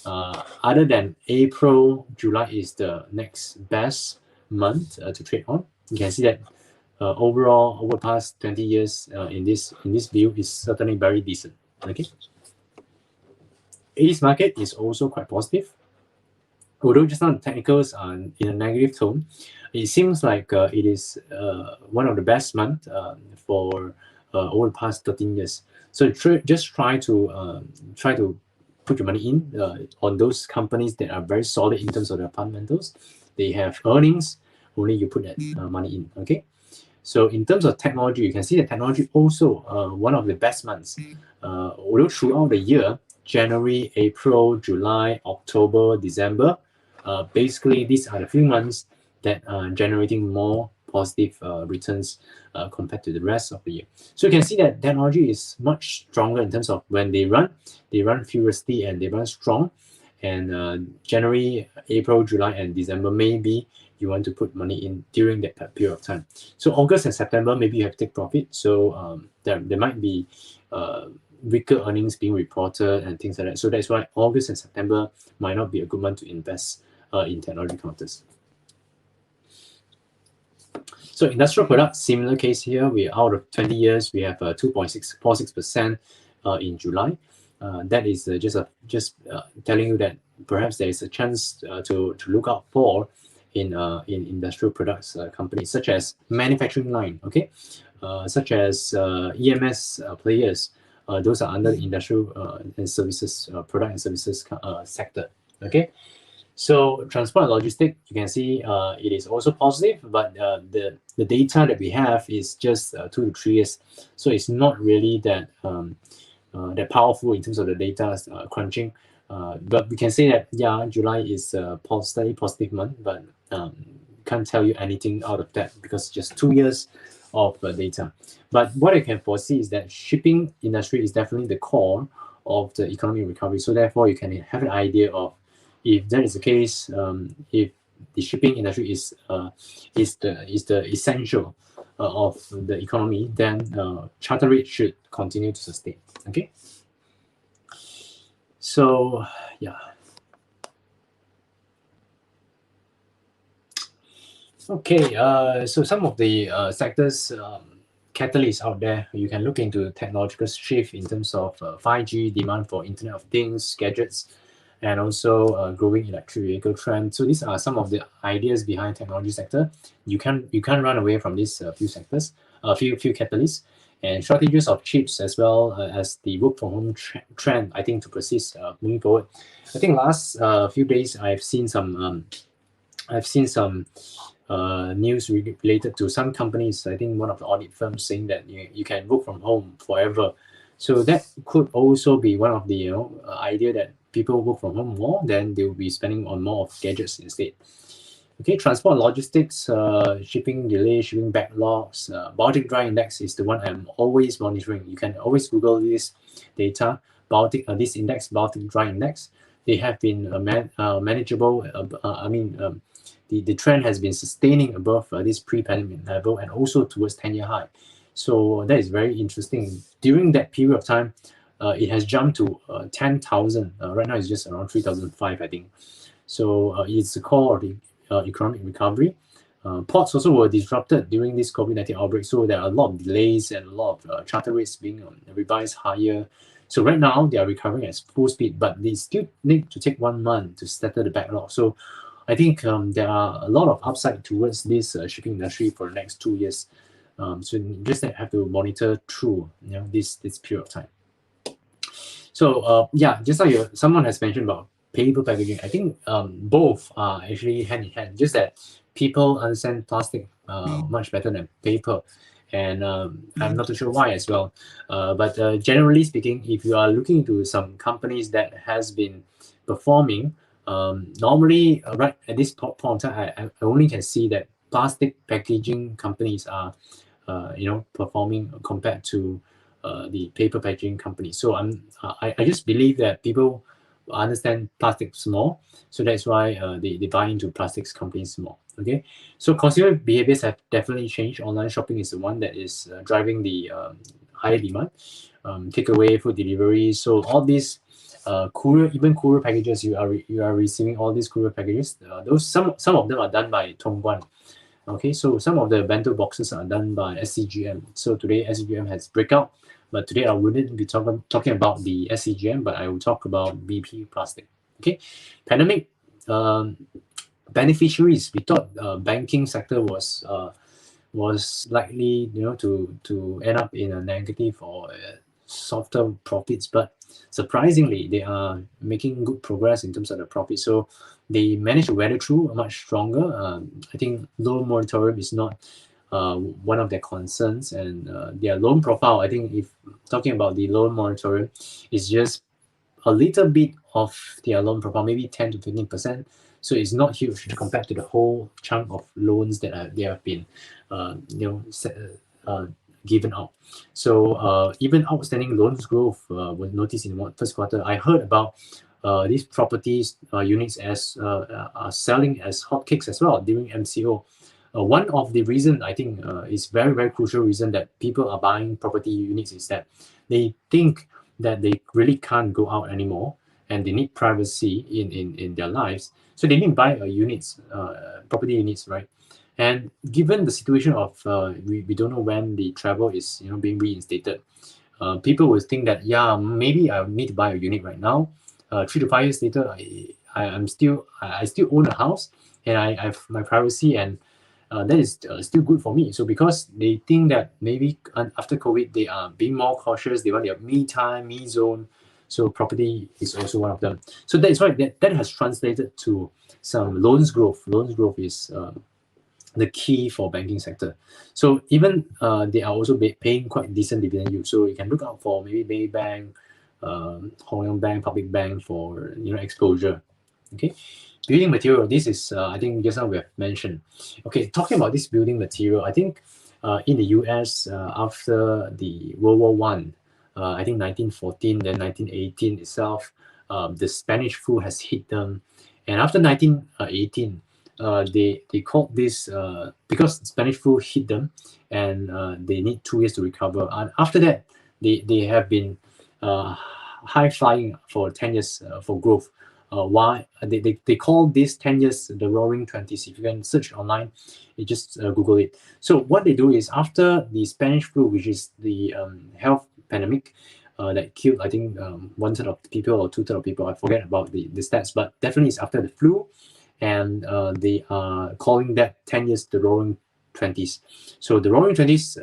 Other than April, July is the next best month to trade on. You can see that overall over past 20 years in this view is certainly very decent. Okay, Ace market is also quite positive. Although just now the technicals are in a negative tone, it seems like it is one of the best months for over the past 13 years. So just try to put your money in on those companies that are very solid in terms of their fundamentals. They have earnings, only you put that money in. Okay. So in terms of technology, you can see that technology also one of the best months. Although throughout the year, January, April, July, October, December, basically these are the few months that are generating more positive returns compared to the rest of the year. So you can see that technology is much stronger in terms of when they run furiously and they run strong. And January, April, July, and December, maybe you want to put money in during that period of time. So August and September, maybe you have to take profit. So there might be weaker earnings being reported and things like that. So that's why August and September might not be a good month to invest in technology counters. So industrial products, similar case here. We out of 20 years, we have 2.646% in July. That is just telling you that perhaps there is a chance to look out for in industrial products companies such as manufacturing line, okay, such as EMS players. Those are under the industrial and services product and services sector. Okay, so transport and logistics, you can see it is also positive, but the data that we have is just 2 to 3 years, so it's not really that that powerful in terms of the data crunching. But we can say that July is a slightly positive month, but can't tell you anything out of that because just 2 years of data. But what I can foresee is that shipping industry is definitely the core of the economic recovery. So therefore, you can have an idea of if that is the case, if the shipping industry is the essential of the economy, then charter rate should continue to sustain. Okay. So yeah. Okay, so some of the sectors catalysts out there, you can look into technological shift in terms of 5G, demand for Internet of Things, gadgets, and also growing electric vehicle trend. So these are some of the ideas behind technology sector. You can't run away from these few sectors, few catalysts, and shortages of chips as well as the work from home trend. I think to persist moving forward. I think last few days I've seen some news related to some companies. I think one of the audit firms saying that you can work from home forever. So that could also be one of the idea that people work from home more, then they will be spending on more of gadgets instead. Okay, transport and logistics, shipping delay, shipping backlogs. Baltic Dry Index is the one I'm always monitoring. You can always Google this data, this index, Baltic Dry Index. They have been manageable. The trend has been sustaining above this pre-pandemic level and also towards 10-year high. So that is very interesting. During that period of time, it has jumped to 10,000. Right now, it's just around 3,005, I think. So it's the core of the economic recovery. Ports also were disrupted during this COVID-19 outbreak. So there are a lot of delays and a lot of charter rates being revised higher. So right now, they are recovering at full speed, but they still need to take 1 month to settle the backlog. So I think there are a lot of upside towards this shipping industry for the next 2 years. So you just have to monitor through this period of time. So yeah, just like someone has mentioned about paper packaging, I think both are actually hand in hand. Just that people understand plastic much better than paper, and I'm not too sure why as well. But generally speaking, if you are looking into some companies that has been performing, normally right at this point in time, I only can see that plastic packaging companies are performing compared to the paper packaging company. So I just believe that people understand plastics more, so that's why they buy into plastics companies more. Okay, so consumer behaviors have definitely changed. Online shopping is the one that is driving the higher demand. Takeaway, food delivery, so all these even courier packages, you are receiving all these courier packages. Those some of them are done by Tongguan. Okay, so some of the bento boxes are done by SCGM. So today SCGM has breakout, but today I wouldn't be talking about the SCGM, but I will talk about BP Plastic. Okay, pandemic beneficiaries. We thought banking sector was likely to end up in a negative or softer profits, but surprisingly they are making good progress in terms of the profit. So they managed to weather through much stronger. I think loan moratorium is not one of their concerns, and their loan profile, I think if talking about the loan moratorium, is just a little bit of their loan profile, maybe 10 to 15%. So it's not huge compared to the whole chunk of loans that they have been given out. So even outstanding loans growth was noticed in the first quarter. I heard about these properties units as are selling as hotcakes as well during MCO. One of the reasons I think is very crucial reason that people are buying property units is that they think that they really can't go out anymore and they need privacy in their lives. So they need to buy units, property units, right? And given the situation of we don't know when the travel is being reinstated, people will think that maybe I need to buy a unit right now. 3 to 5 years later, I still own a house and I have my privacy, and that is still good for me. So because they think that maybe after COVID they are being more cautious, they want their me time, me zone. So property is also one of them. So that is why that has translated to some loans growth. Loans growth is the key for banking sector. So even they are also paying quite decent dividend yield. So you can look out for maybe Maybank, Hong Leong Bank, Public Bank for exposure. Okay, building material. This is I think just now we have mentioned. Okay, talking about this building material, I think in the US after the World War One, I think 1914, then 1918 itself, the Spanish flu has hit them, and after 1918. They called this because Spanish flu hit them, and they need 2 years to recover. And after that, they have been high flying for 10 years for growth. Why they call this 10 years the Roaring 20s? If you can search online, you just Google it. So what they do is after the Spanish flu, which is the health pandemic that killed I think 1/3 of people or 2/3 of people. I forget about the stats, but definitely it's after the flu. And they are calling that 10 years the Roaring 20s. So the Roaring 20s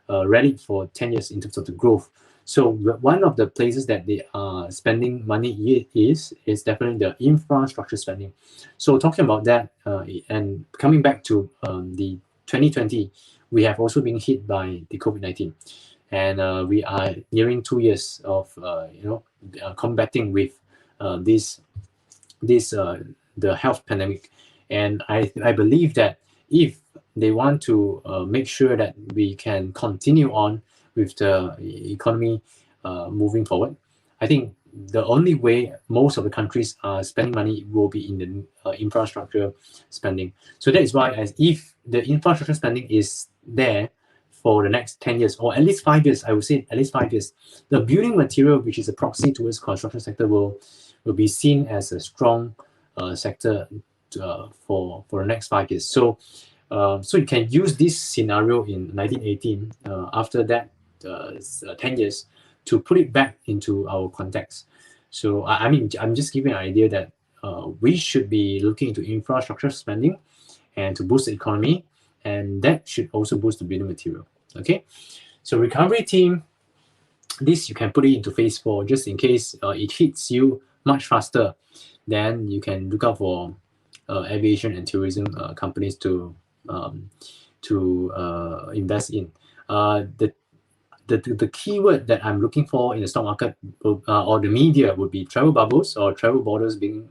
ready for 10 years in terms of the growth. So one of the places that they are spending money is definitely the infrastructure spending. So talking about that and coming back to the 2020, we have also been hit by the COVID-19. And we are nearing 2 years of combating with the health pandemic. And I believe that if they want to make sure that we can continue on with the economy moving forward, I think the only way most of the countries are spending money will be in the infrastructure spending. So that is why, as if the infrastructure spending is there for the next 10 years, or at least 5 years, I would say at least 5 years, the building material, which is a proxy towards construction sector, will be seen as a strong sector for the next 5 years. So you can use this scenario in 1918 after that 10 years to put it back into our context. So I'm just giving an idea that we should be looking into infrastructure spending and to boost the economy, and that should also boost the building material. Okay, so recovery team. this you can put it into phase 4 just in case it hits you much faster. Then you can look out for aviation and tourism companies to invest in. The keyword that I'm looking for in the stock market or the media would be travel bubbles or travel borders being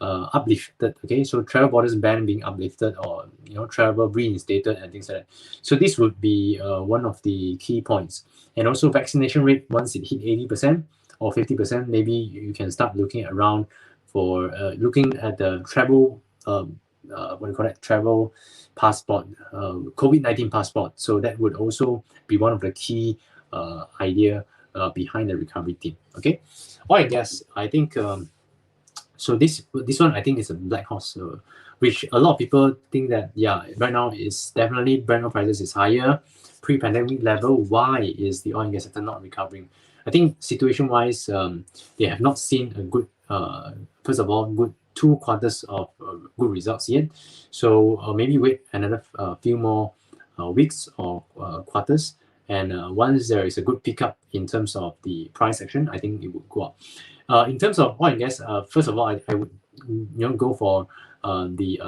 uplifted. Okay, so travel borders ban being uplifted, or travel reinstated and things like that. So this would be one of the key points. And also vaccination rate, once it hit 80% or 50%, maybe you can start looking around for looking at the travel what do you call it, travel passport, COVID-19 passport. So that would also be one of the key idea behind the recovery team. Okay, oil and gas, I think so this one I think is a black horse, which a lot of people think that right now is definitely Brent oil prices is higher pre-pandemic level. Why is the oil and gas sector not recovering? I think situation wise, they have not seen a good first of all good 2 quarters of good results yet. So maybe wait another few more weeks or quarters, and once there is a good pickup in terms of the price action, I think it would go up. In terms of oil and gas, first of all, I would go for the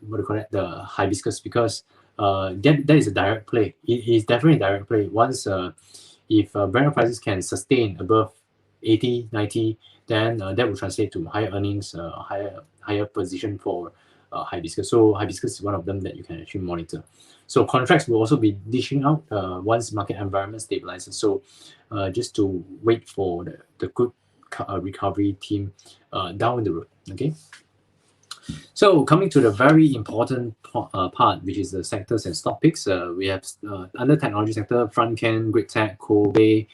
what do you call it, the hibiscus, because that is a direct play. It is definitely a direct play. Once if Brent prices can sustain above 80, 90, then that will translate to higher earnings, higher position for hibiscus. So hibiscus is one of them that you can actually monitor. So contracts will also be dishing out once market environment stabilizes. So just to wait for the good recovery team down the road. Okay. So coming to the very important part, which is the sectors and stock picks, we have under technology sector, Frontcan, Great Tech, Kobe,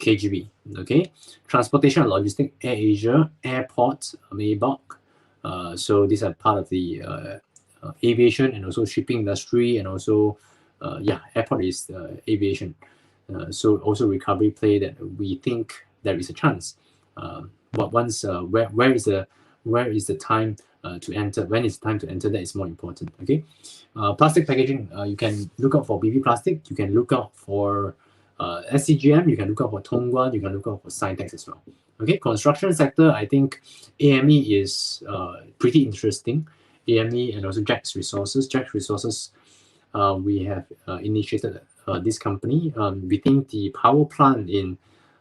KGB. Okay, transportation and logistics, AirAsia, airports, Maybach. So these are part of the aviation and also shipping industry, and also airport is aviation. So also recovery play that we think there is a chance. But once where is the time to enter? When is time to enter? That is more important. Okay, plastic packaging. You can look out for BB Plastic. You can look out for SCGM. You can look out for Tongguan. You can look out for Scientex as well. Okay, construction sector. I think AME is pretty interesting. AME and also Jax Resources. Jax Resources, we have initiated this company. We think the power plant in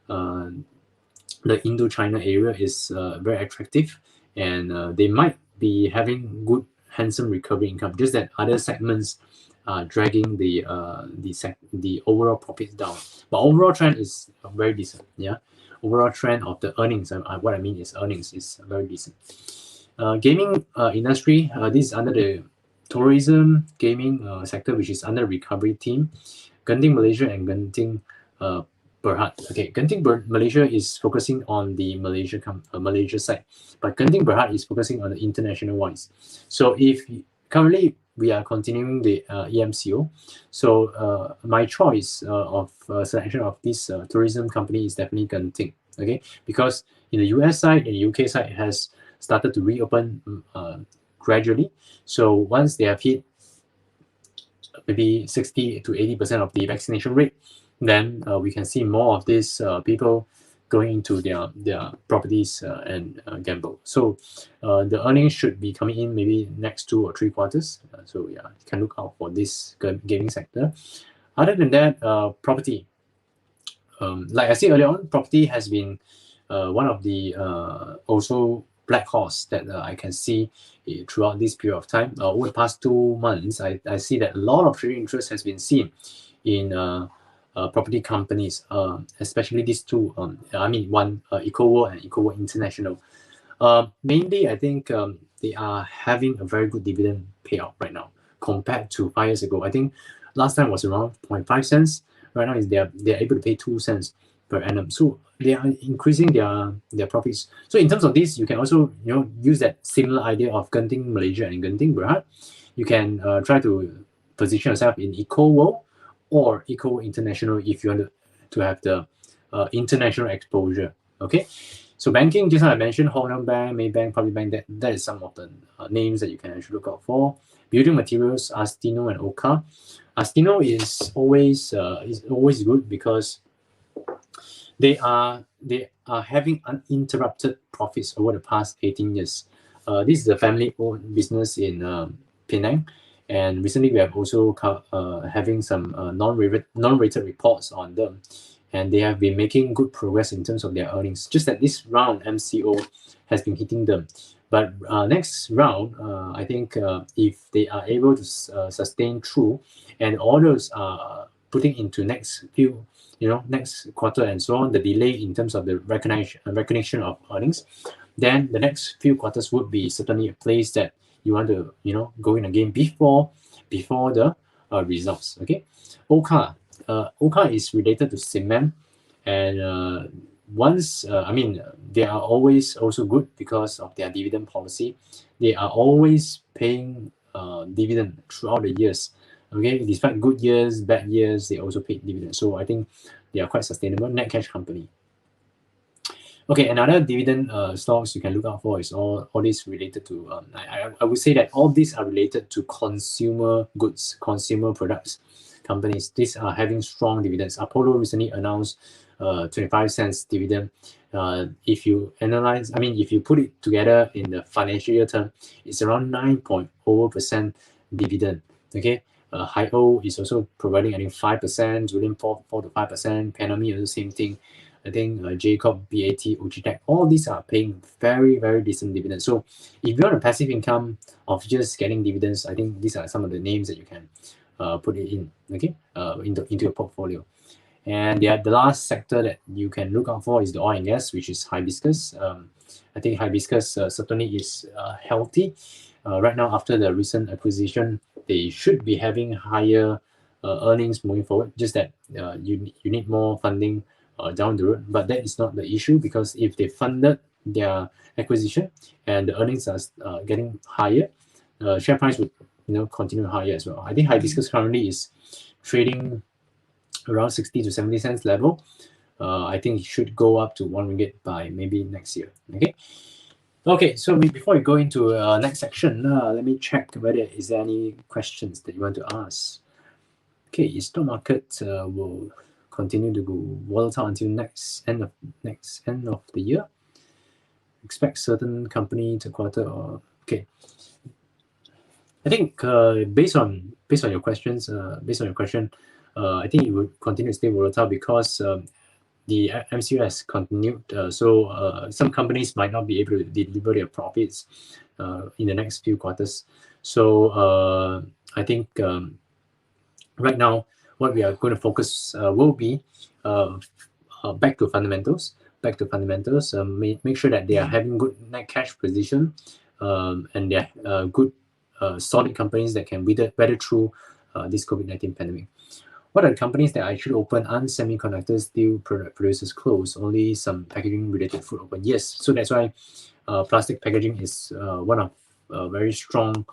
the Indo-China area is very attractive, and they might be having good, handsome recovery income. Just that other segments are dragging the overall profits down. But overall trend is very decent. Yeah, overall trend of the earnings. What I mean is earnings is very decent. Gaming industry. This is under the tourism gaming sector, which is under recovery team. Genting Malaysia and Genting Berhad. Okay, Genting Malaysia is focusing on the Malaysia side, but Genting Berhad is focusing on the international wise. So if currently we are continuing the EMCO, so my choice of selection of this tourism company is definitely Genting. Okay, because in the US side and the UK side has started to reopen gradually. So once they have hit maybe 60 to 80% of the vaccination rate, then we can see more of these people going into their properties and gamble. So the earnings should be coming in maybe next 2 or 3 quarters. So yeah, you can look out for this gaming sector. Other than that, property. Like I said earlier on, property has been one of the also black horse that I can see throughout this period of time. Over the past 2 months, I see that a lot of trading interest has been seen in property companies, especially these two. I mean, one EcoWorld and EcoWorld International. Mainly, I think they are having a very good dividend payout right now compared to 5 years ago. I think last time was around 0.5 cents. Right now, is they're able to pay 2 cents per annum. So they are increasing their profits. So in terms of this, you can also use that similar idea of Genting Malaysia and Genting Berhad. You can try to position yourself in EcoWorld or EcoWorld International if you want to have the international exposure. Okay. So banking, just like I mentioned, Hong Kong Bank, Maybank, Public Bank, that is some of the names that you can actually look out for. Building materials, Astino and Oka. Astino is always good because they are having uninterrupted profits over the past 18 years. This is a family-owned business in Penang, and recently we have also having some non-rated reports on them, and they have been making good progress in terms of their earnings. Just that this round MCO has been hitting them, but next round, I think if they are able to sustain through, and orders are putting into next quarter and so on, the delay in terms of the recognition of earnings, then the next few quarters would be certainly a place that you want to go in again before the results. Okay, OCA is related to cement, and they are always also good because of their dividend policy. They are always paying dividend throughout the years. Okay, despite good years, bad years, they also paid dividends. So I think they are quite sustainable. Net cash company. Okay, another dividend stocks you can look out for is all these related to, I would say that all these are related to consumer goods, consumer products companies. These are having strong dividends. Apollo recently announced 25 cents dividend. If you put it together in the financial year term, it's around 9.0% dividend. Okay. Hi-O is also providing, I think, 5%, Julian 4 to 5%, Penami also same thing. I think Jacob, BAT, Ujitech, all these are paying very, very decent dividends. So if you want a passive income of just getting dividends, I think these are some of the names that you can put it in, okay, into your portfolio. And the last sector that you can look out for is the oil and gas, which is Hibiscus. I think Hibiscus certainly is healthy. Right now, after the recent acquisition, they should be having higher earnings moving forward. Just that you need more funding down the road, but that is not the issue, because if they funded their acquisition and the earnings are getting higher, share price would continue higher as well. I think Hibiscus currently is trading around 60 to 70 cents level. I think it should go up to 1 ringgit by maybe next year. Okay, so before we go into next section, let me check whether is there any questions that you want to ask. Okay, stock market will continue to go volatile until end of the year. Expect certain company to quarter or okay. I think based on your questions, I think it will continue to stay volatile because the MCO has continued. So some companies might not be able to deliver their profits in the next few quarters. So I think right now what we are going to focus will be back to fundamentals. Make sure that they are having good net cash position and they're good solid companies that can weather through this COVID-19 pandemic. What are the companies that are actually open? Semiconductors, steel producers closed. Only some packaging related food open. Yes, so that's why plastic packaging is one of very strong.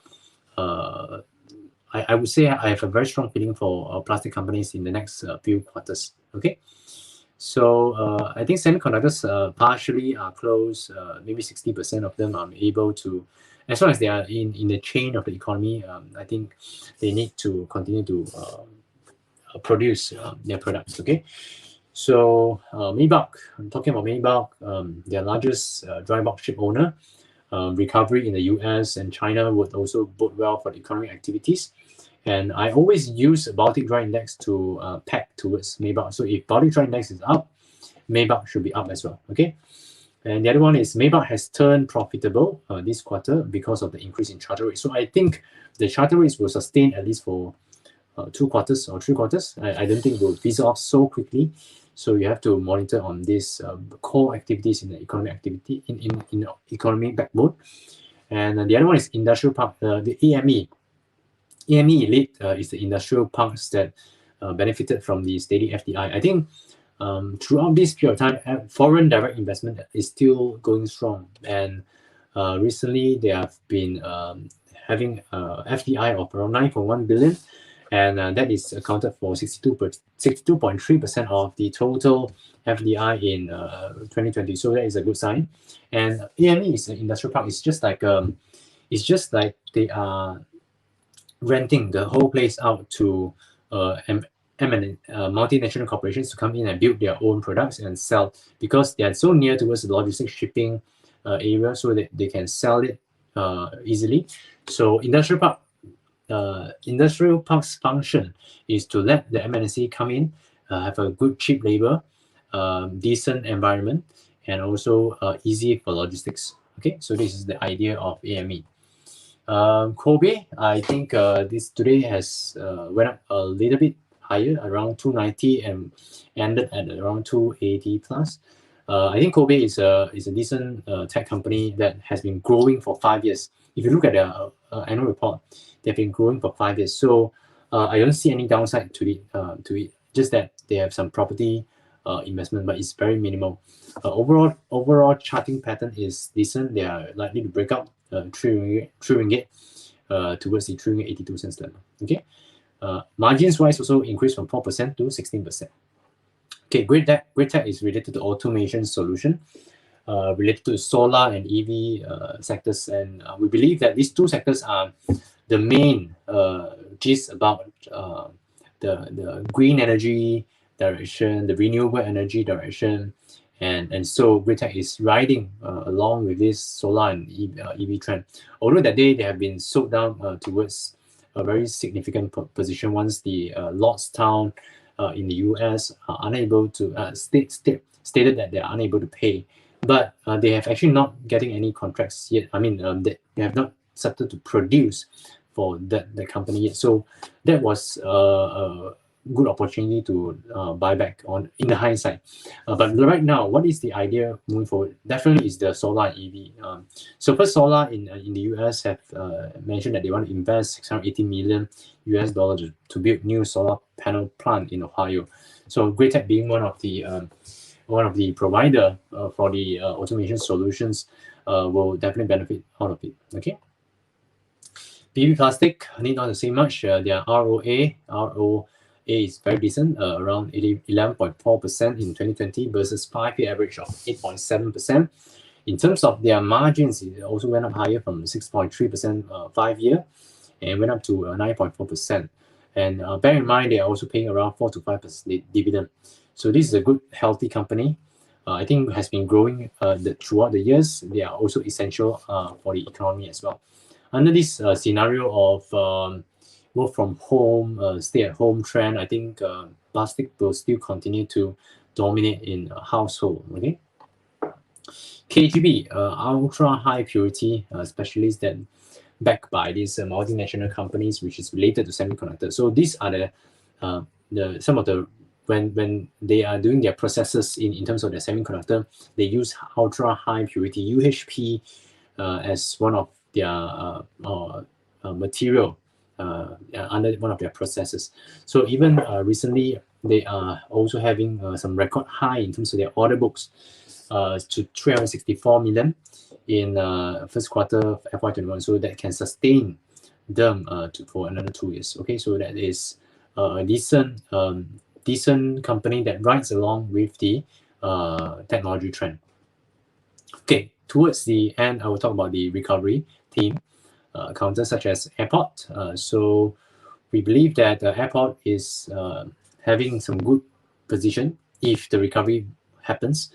I would say I have a very strong feeling for plastic companies in the next few quarters. Okay, so I think semiconductors partially are closed. Maybe 60% of them are able to, as long as they are in the chain of the economy. I think they need to continue to produce their products. Okay, so Maybach, I'm talking about Maybach, their largest dry bulk ship owner. Recovery in the US and China would also bode well for the economic activities. And I always use Baltic Dry Index to peg towards Maybach. So if Baltic Dry Index is up, Maybach should be up as well. Okay. And the other one is Maybach has turned profitable this quarter because of the increase in charter rates. So I think the charter rates will sustain at least for 2 quarters or 3 quarters. I don't think it will fizzle off so quickly. So you have to monitor on these core activities in the economic activity in economy backbone. And the other one is industrial park, the AME. AME Elite is the industrial parks that benefited from the steady FDI. I think throughout this period of time, foreign direct investment is still going strong. And recently they have been having FDI of around 9.1 billion. And that is accounted for 62.3% of the total FDI in 2020. So that is a good sign. And AME is an industrial park. It's just like they are renting the whole place out to multinational corporations to come in and build their own products and sell, because they are so near towards the logistics shipping area, so that they can sell it easily. So industrial park's function is to let the MNC come in, have a good cheap labor, decent environment, and also easy for logistics. Okay, so this is the idea of AME. Kobe, I think this today has went up a little bit higher, around 290, and ended at around 280 plus. I think Kobe is a decent tech company that has been growing for 5 years. If you look at their annual report, they've been growing for 5 years. So I don't see any downside to it. Just that they have some property investment, but it's very minimal. Overall charting pattern is decent. They are likely to break out 3 ringgit towards the 3.82 cents level. Okay. Margins wise also increased from 4% to 16%. Okay, Great Tech is related to automation solution, related to solar and EV sectors, and we believe that these two sectors are the main gist about the green energy direction, the renewable energy direction, and so Great Tech is riding along with this solar and EV trend. Although that day they have been sold down towards a very significant position once the Lordstown in the US are unable to stated that they are unable to pay, but they have actually not getting any contracts yet. I mean, they have not started to produce for the company yet. So that was a good opportunity to buy back on in the hindsight. But right now, what is the idea moving forward? Definitely is the solar and EV. So First Solar in the US have mentioned that they want to invest $680 million to build new solar panel plant in Ohio. So Great Tech being one of the provider for the automation solutions will definitely benefit out of it. Okay. PV Plastic, need not to say much. Their ROA is very decent, around 11.4% in 2020 versus 5-year average of 8.7%. In terms of their margins, it also went up higher from 6.3% 5-year and went up to 9.4%. And bear in mind, they are also paying around 4 to 5% dividend. So this is a good, healthy company. I think has been growing throughout the years. They are also essential for the economy as well. Under this scenario of work from home, stay at home trend, I think plastic will still continue to dominate in household. Okay. KGB, ultra high purity specialist that backed by these multinational companies, which is related to semiconductors. So these are some of the when they are doing their processes in terms of their semiconductor, they use ultra high purity UHP as one of their material under one of their processes. So even recently, they are also having some record high in terms of their order books to 364 million in first quarter of FY21. So that can sustain them for another 2 years. Okay, so that is a decent company that rides along with the technology trend. Okay, towards the end, I will talk about the recovery theme. Counters such as airport. So we believe that the airport is having some good position if the recovery happens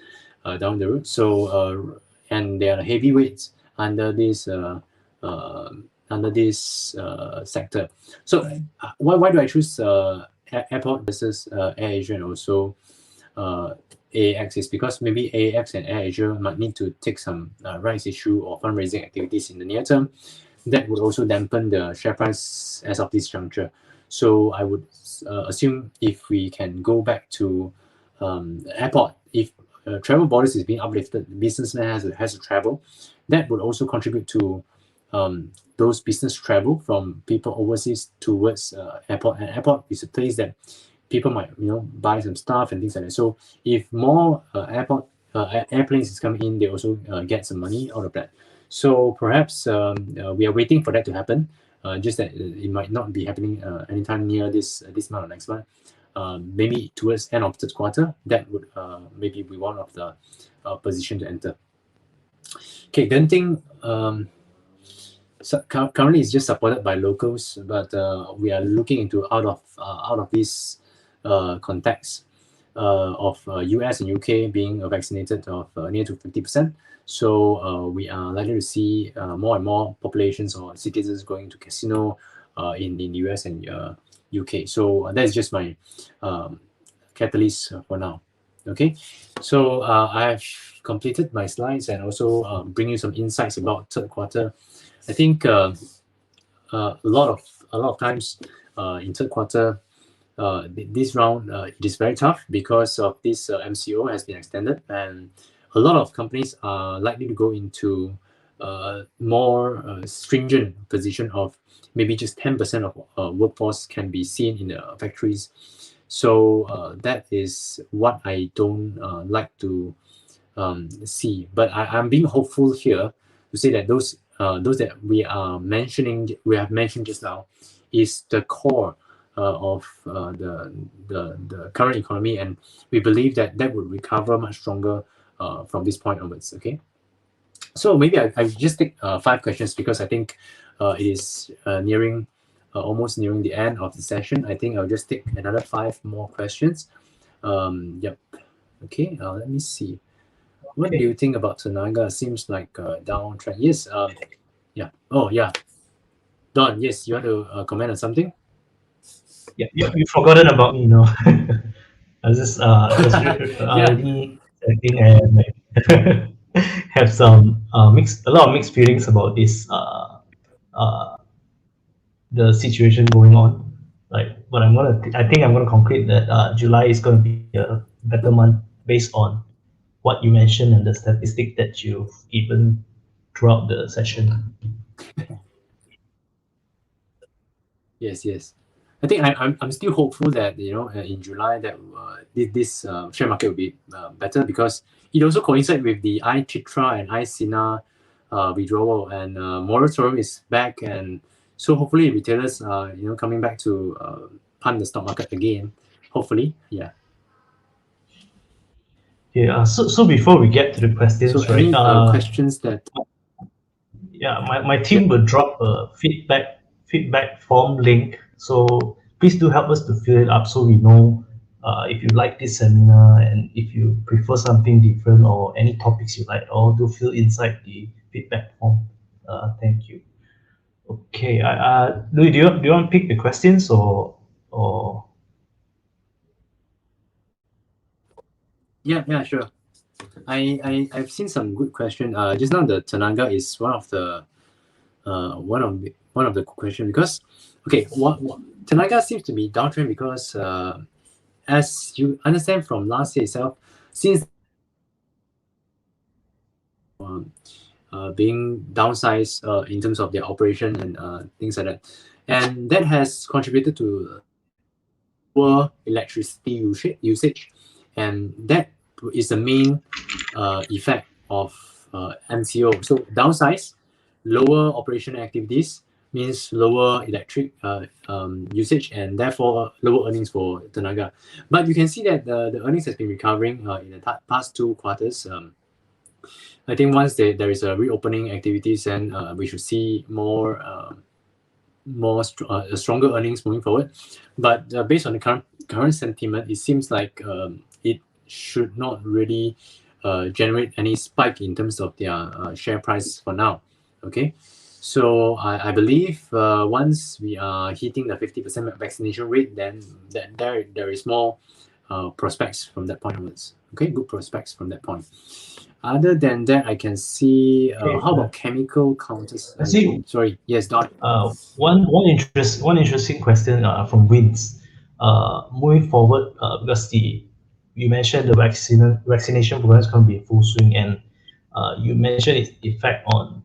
down the road. So and there are heavyweights under this sector. So why do I choose airport versus AirAsia and also AAX? Is because maybe AAX and AirAsia might need to take some rights issue or fundraising activities in the near term. That would also dampen the share price as of this juncture. So I would assume if we can go back to airport, if travel borders is being uplifted, the businessman has to travel, that would also contribute to those business travel from people overseas towards airport. And airport is a place that people might buy some stuff and things like that. So if more airplanes is coming in, they also get some money out of that. So perhaps we are waiting for that to happen. Just that it might not be happening anytime near this month or next month. Maybe towards end of third quarter, that would maybe be one of the position to enter. Okay, Genting currently is just supported by locals, but we are looking into out of this context of US and UK being vaccinated of near to 50%. So we are likely to see more and more populations or citizens going to casino in the US and UK. So that's just my catalyst for now. Okay, so I have completed my slides and also bring you some insights about third quarter. I think a lot of times in third quarter, this round it is very tough because of this MCO has been extended, and a lot of companies are likely to go into more stringent position of maybe just 10% of workforce can be seen in the factories. So that is what I don't like to see. But I'm being hopeful here to say that those that we have mentioned just now, is the core of the current economy, and we believe that would recover much stronger from this point onwards. Okay, so maybe I just take 5 questions because I think it is almost nearing the end of the session. I think I'll just take another 5 more questions. Yep. Okay. Let me see. What do you think about Tenaga? Seems like a downtrend. Yes. Yeah. Oh, yeah. Don, yes, you want to comment on something? Yeah, you've forgotten about me, I was just already setting and like, have some a lot of mixed feelings about this the situation going on. Like, but I think I'm gonna conclude that July is gonna be a better month based on what you mentioned and the statistic that you've given throughout the session. Yes, yes. I think I'm still hopeful that in July that this share market will be better, because it also coincides with the iCitra and iSina withdrawal, and moratorium is back, and so hopefully retailers are coming back to pump the stock market again. Hopefully, yeah. Yeah. So before we get to the questions, So right? any questions that? Yeah, my team will drop a feedback form link. So please do help us to fill it up so we know if you like this seminar and if you prefer something different or any topics you like, all do fill inside the feedback form. Thank you. Okay, Louis, do you want to pick the questions or? Yeah, sure. I've seen some good question. Just now the Tenaga is one of the question, because what Tenaga seems to be downtrend because as you understand from last year itself, since being downsized in terms of their operation and things like that, and that has contributed to lower electricity usage, and that is the main effect of MCO. So downsize, lower operational activities means lower electric usage, and therefore lower earnings for Tenaga. But you can see that the earnings has been recovering in the past 2 quarters. I think once there is a reopening activities, and we should see stronger earnings moving forward. But based on the current sentiment, it seems like it should not really generate any spike in terms of their share price for now. Okay, so I believe once we are hitting the 50% vaccination rate, then there is more prospects from that point onwards. Okay, good prospects from that point. Other than that, I can see how about chemical counters? I see. Sorry, yes, Don. One interesting question from Wins. Moving forward, because you mentioned the vaccination program is going to be in full swing, and you mentioned its effect on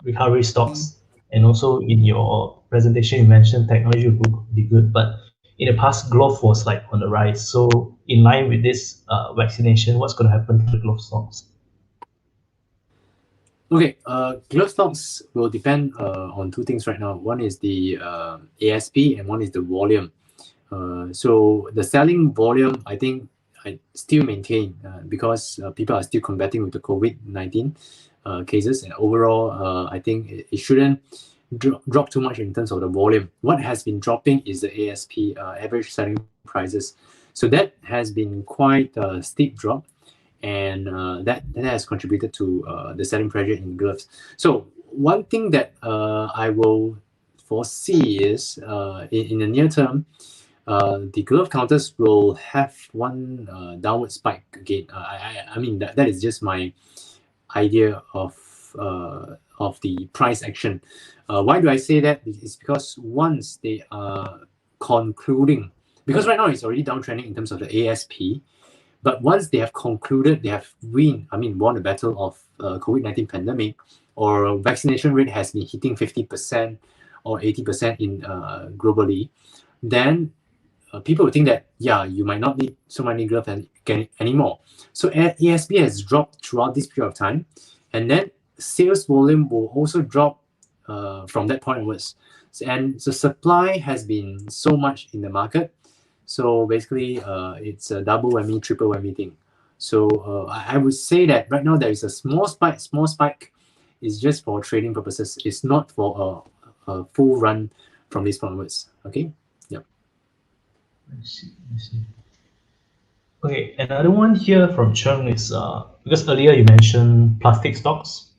recovery stocks, and also in your presentation you mentioned technology will be good, but in the past growth was like on the rise. So in line with this vaccination, what's going to happen to the growth stocks? Okay, growth stocks will depend on 2 things right now. One is the ASP and one is the volume. So the selling volume, I think I still maintain because people are still combating with the COVID-19 cases, and overall, I think it shouldn't drop too much in terms of the volume. What has been dropping is the ASP, average selling prices. So that has been quite a steep drop, and that has contributed to the selling pressure in gloves. So one thing that I will foresee is in the near term, the glove counters will have one downward spike again. I mean that is just my idea of the price action. Why do I say that? It's because once they are concluding, because right now it's already downtrending in terms of the ASP, but once they have concluded, they have won the battle of COVID-19 pandemic, or vaccination rate has been hitting 50% or 80% in globally, then people will think that, yeah, you might not need so many gloves anymore. So ASP has dropped throughout this period of time, and then sales volume will also drop from that point onwards. And the supply has been so much in the market. So basically, it's a double whammy, triple whammy thing. So I would say that right now there is a small spike. Small spike is just for trading purposes. It's not for a full run from this point onwards. Okay. Yep. I see. Okay, another one here from Chung is because earlier you mentioned plastic stocks,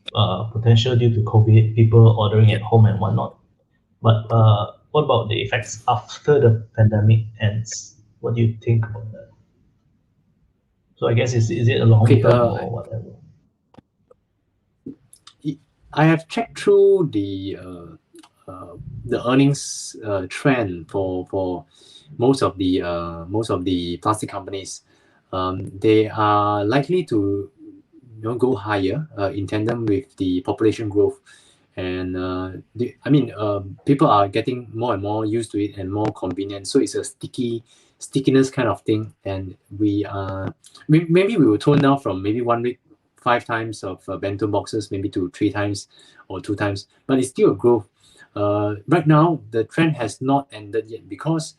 potential due to COVID, people ordering at home and whatnot. But what about the effects after the pandemic ends? What do you think about that? So I guess is it a long term or whatever? I have checked through the earnings trend for most of the plastic companies. They are likely to go higher in tandem with the population growth, and people are getting more and more used to it and more convenient. So it's a stickiness kind of thing, and maybe we will tone down from maybe 1 week 5 times of bento boxes maybe to 3 times or 2 times, but it's still a growth. Right now the trend has not ended yet, because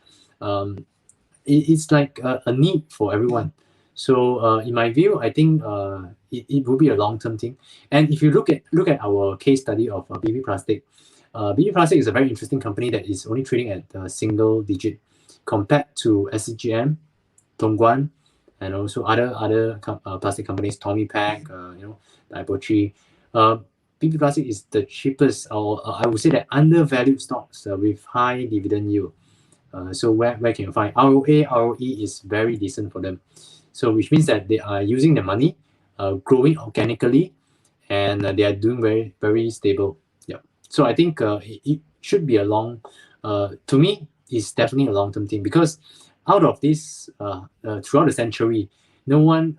it's like a need for everyone. So in my view, I think it will be a long-term thing. And if you look at our case study of BB Plastic, BB Plastic is a very interesting company that is only trading at single digit compared to SCGM, Dongguan, and also other plastic companies, Tommy Pack, Daipochi. BB Plastic is the cheapest, or I would say that undervalued stocks with high dividend yield. So where can you find ROE is very decent for them. So which means that they are using the money, growing organically, and they are doing very, very stable. Yeah. So I think it should be to me, it's definitely a long-term thing, because out of this, throughout the century, no one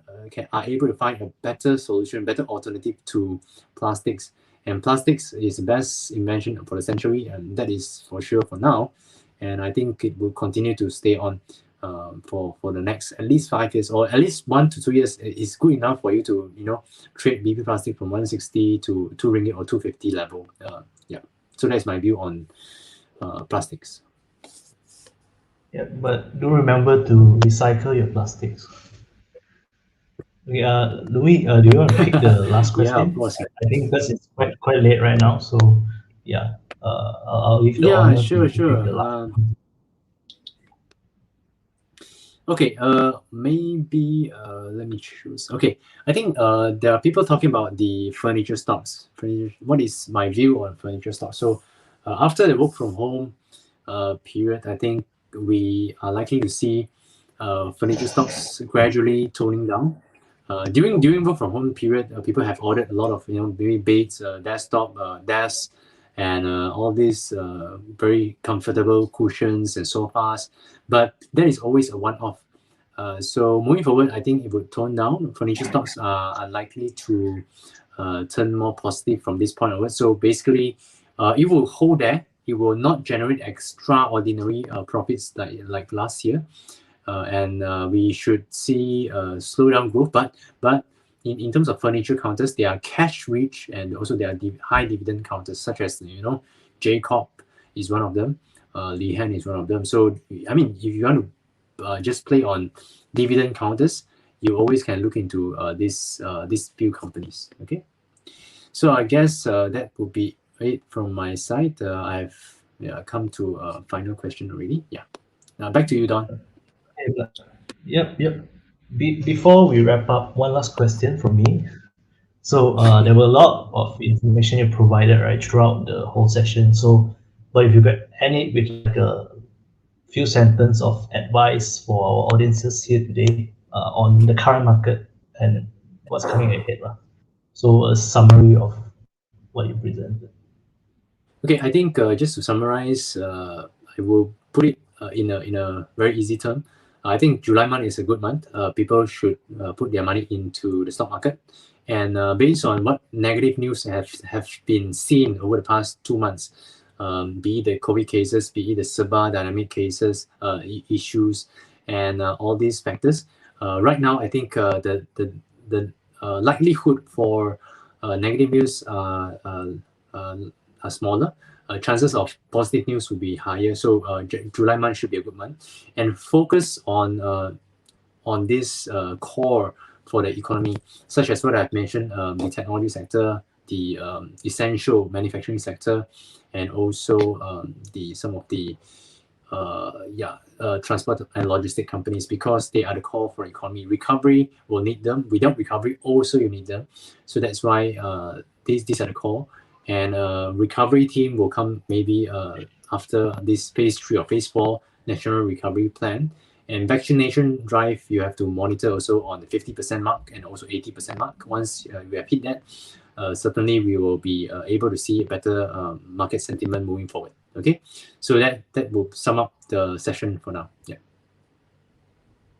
are able to find a better solution, better alternative to plastics. And plastics is the best invention for the century, and that is for sure for now. And I think it will continue to stay on for the next at least 5 years, or at least 1 to 2 years. It's good enough for you to trade BB Plastic from 160 to 2 ringgit or 250 level. Yeah. So that's my view on plastics. Yeah, but do remember to recycle your plastics. Okay, Louis, do you want to pick the last question? Yeah, of course. I think because it's quite late right now, so yeah, I'll leave the honor sure. to pick the last. Okay, maybe let me choose. Okay, I think there are people talking about the furniture stocks. What is my view on furniture stocks? So after the work from home period, I think we are likely to see furniture stocks gradually toning down. During work from home period, people have ordered a lot of maybe beds, desktop, desks, and all these very comfortable cushions and sofas. But that is always a one-off. So moving forward, I think it would tone down. Furniture stocks are likely to turn more positive from this point onwards. So basically, it will hold there. It will not generate extraordinary profits like last year. And we should see slowdown growth. But in terms of furniture counters, they are cash rich, and also they are high dividend counters, such as Jacob is one of them, Lihan is one of them. So I mean, if you want to just play on dividend counters, you always can look into these few companies. Okay, so I guess that would be it from my side. I've come to a final question already. Yeah. Now back to you, Don. Yep. Before we wrap up, one last question from me. So there were a lot of information you provided right throughout the whole session. So, but if you got any with like a few sentence of advice for our audiences here today on the current market and what's coming ahead, lah. So a summary of what you presented. Okay, I think just to summarize, I will put it in a very easy term. I think July month is a good month. People should put their money into the stock market, and based on what negative news have been seen over the past 2 months, be it the COVID cases, be it the SEBA dynamic cases issues, and all these factors. Right now, I think the likelihood for negative news are smaller. Chances of positive news will be higher. So July month should be a good month, and focus on this core for the economy, such as what I've mentioned, the technology sector, the essential manufacturing sector, and also some of the transport and logistic companies, because they are the core for economy. Recovery will need them. Without recovery, also you need them. So that's why these are the core. And recovery team will come maybe after this phase 3 or phase 4 national recovery plan. And vaccination drive, you have to monitor also on the 50% mark and also 80% mark. Once we have hit that, certainly we will be able to see better market sentiment moving forward. Okay, so that will sum up the session for now. Yeah.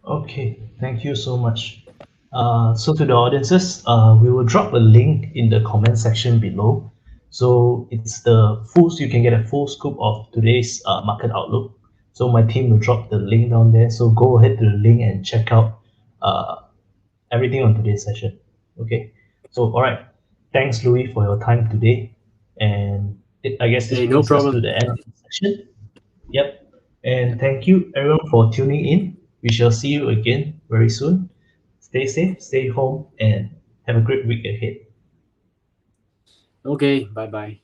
Okay, thank you so much. So to the audiences, we will drop a link in the comment section below. So it's you can get a full scoop of today's market outlook. So my team will drop the link down there. So go ahead to the link and check out everything on today's session. Okay. So all right. Thanks, Louis, for your time today. And I guess this brings us to the end of the session. Yep. And thank you everyone for tuning in. We shall see you again very soon. Stay safe, stay home, and have a great week ahead. Okay, bye-bye.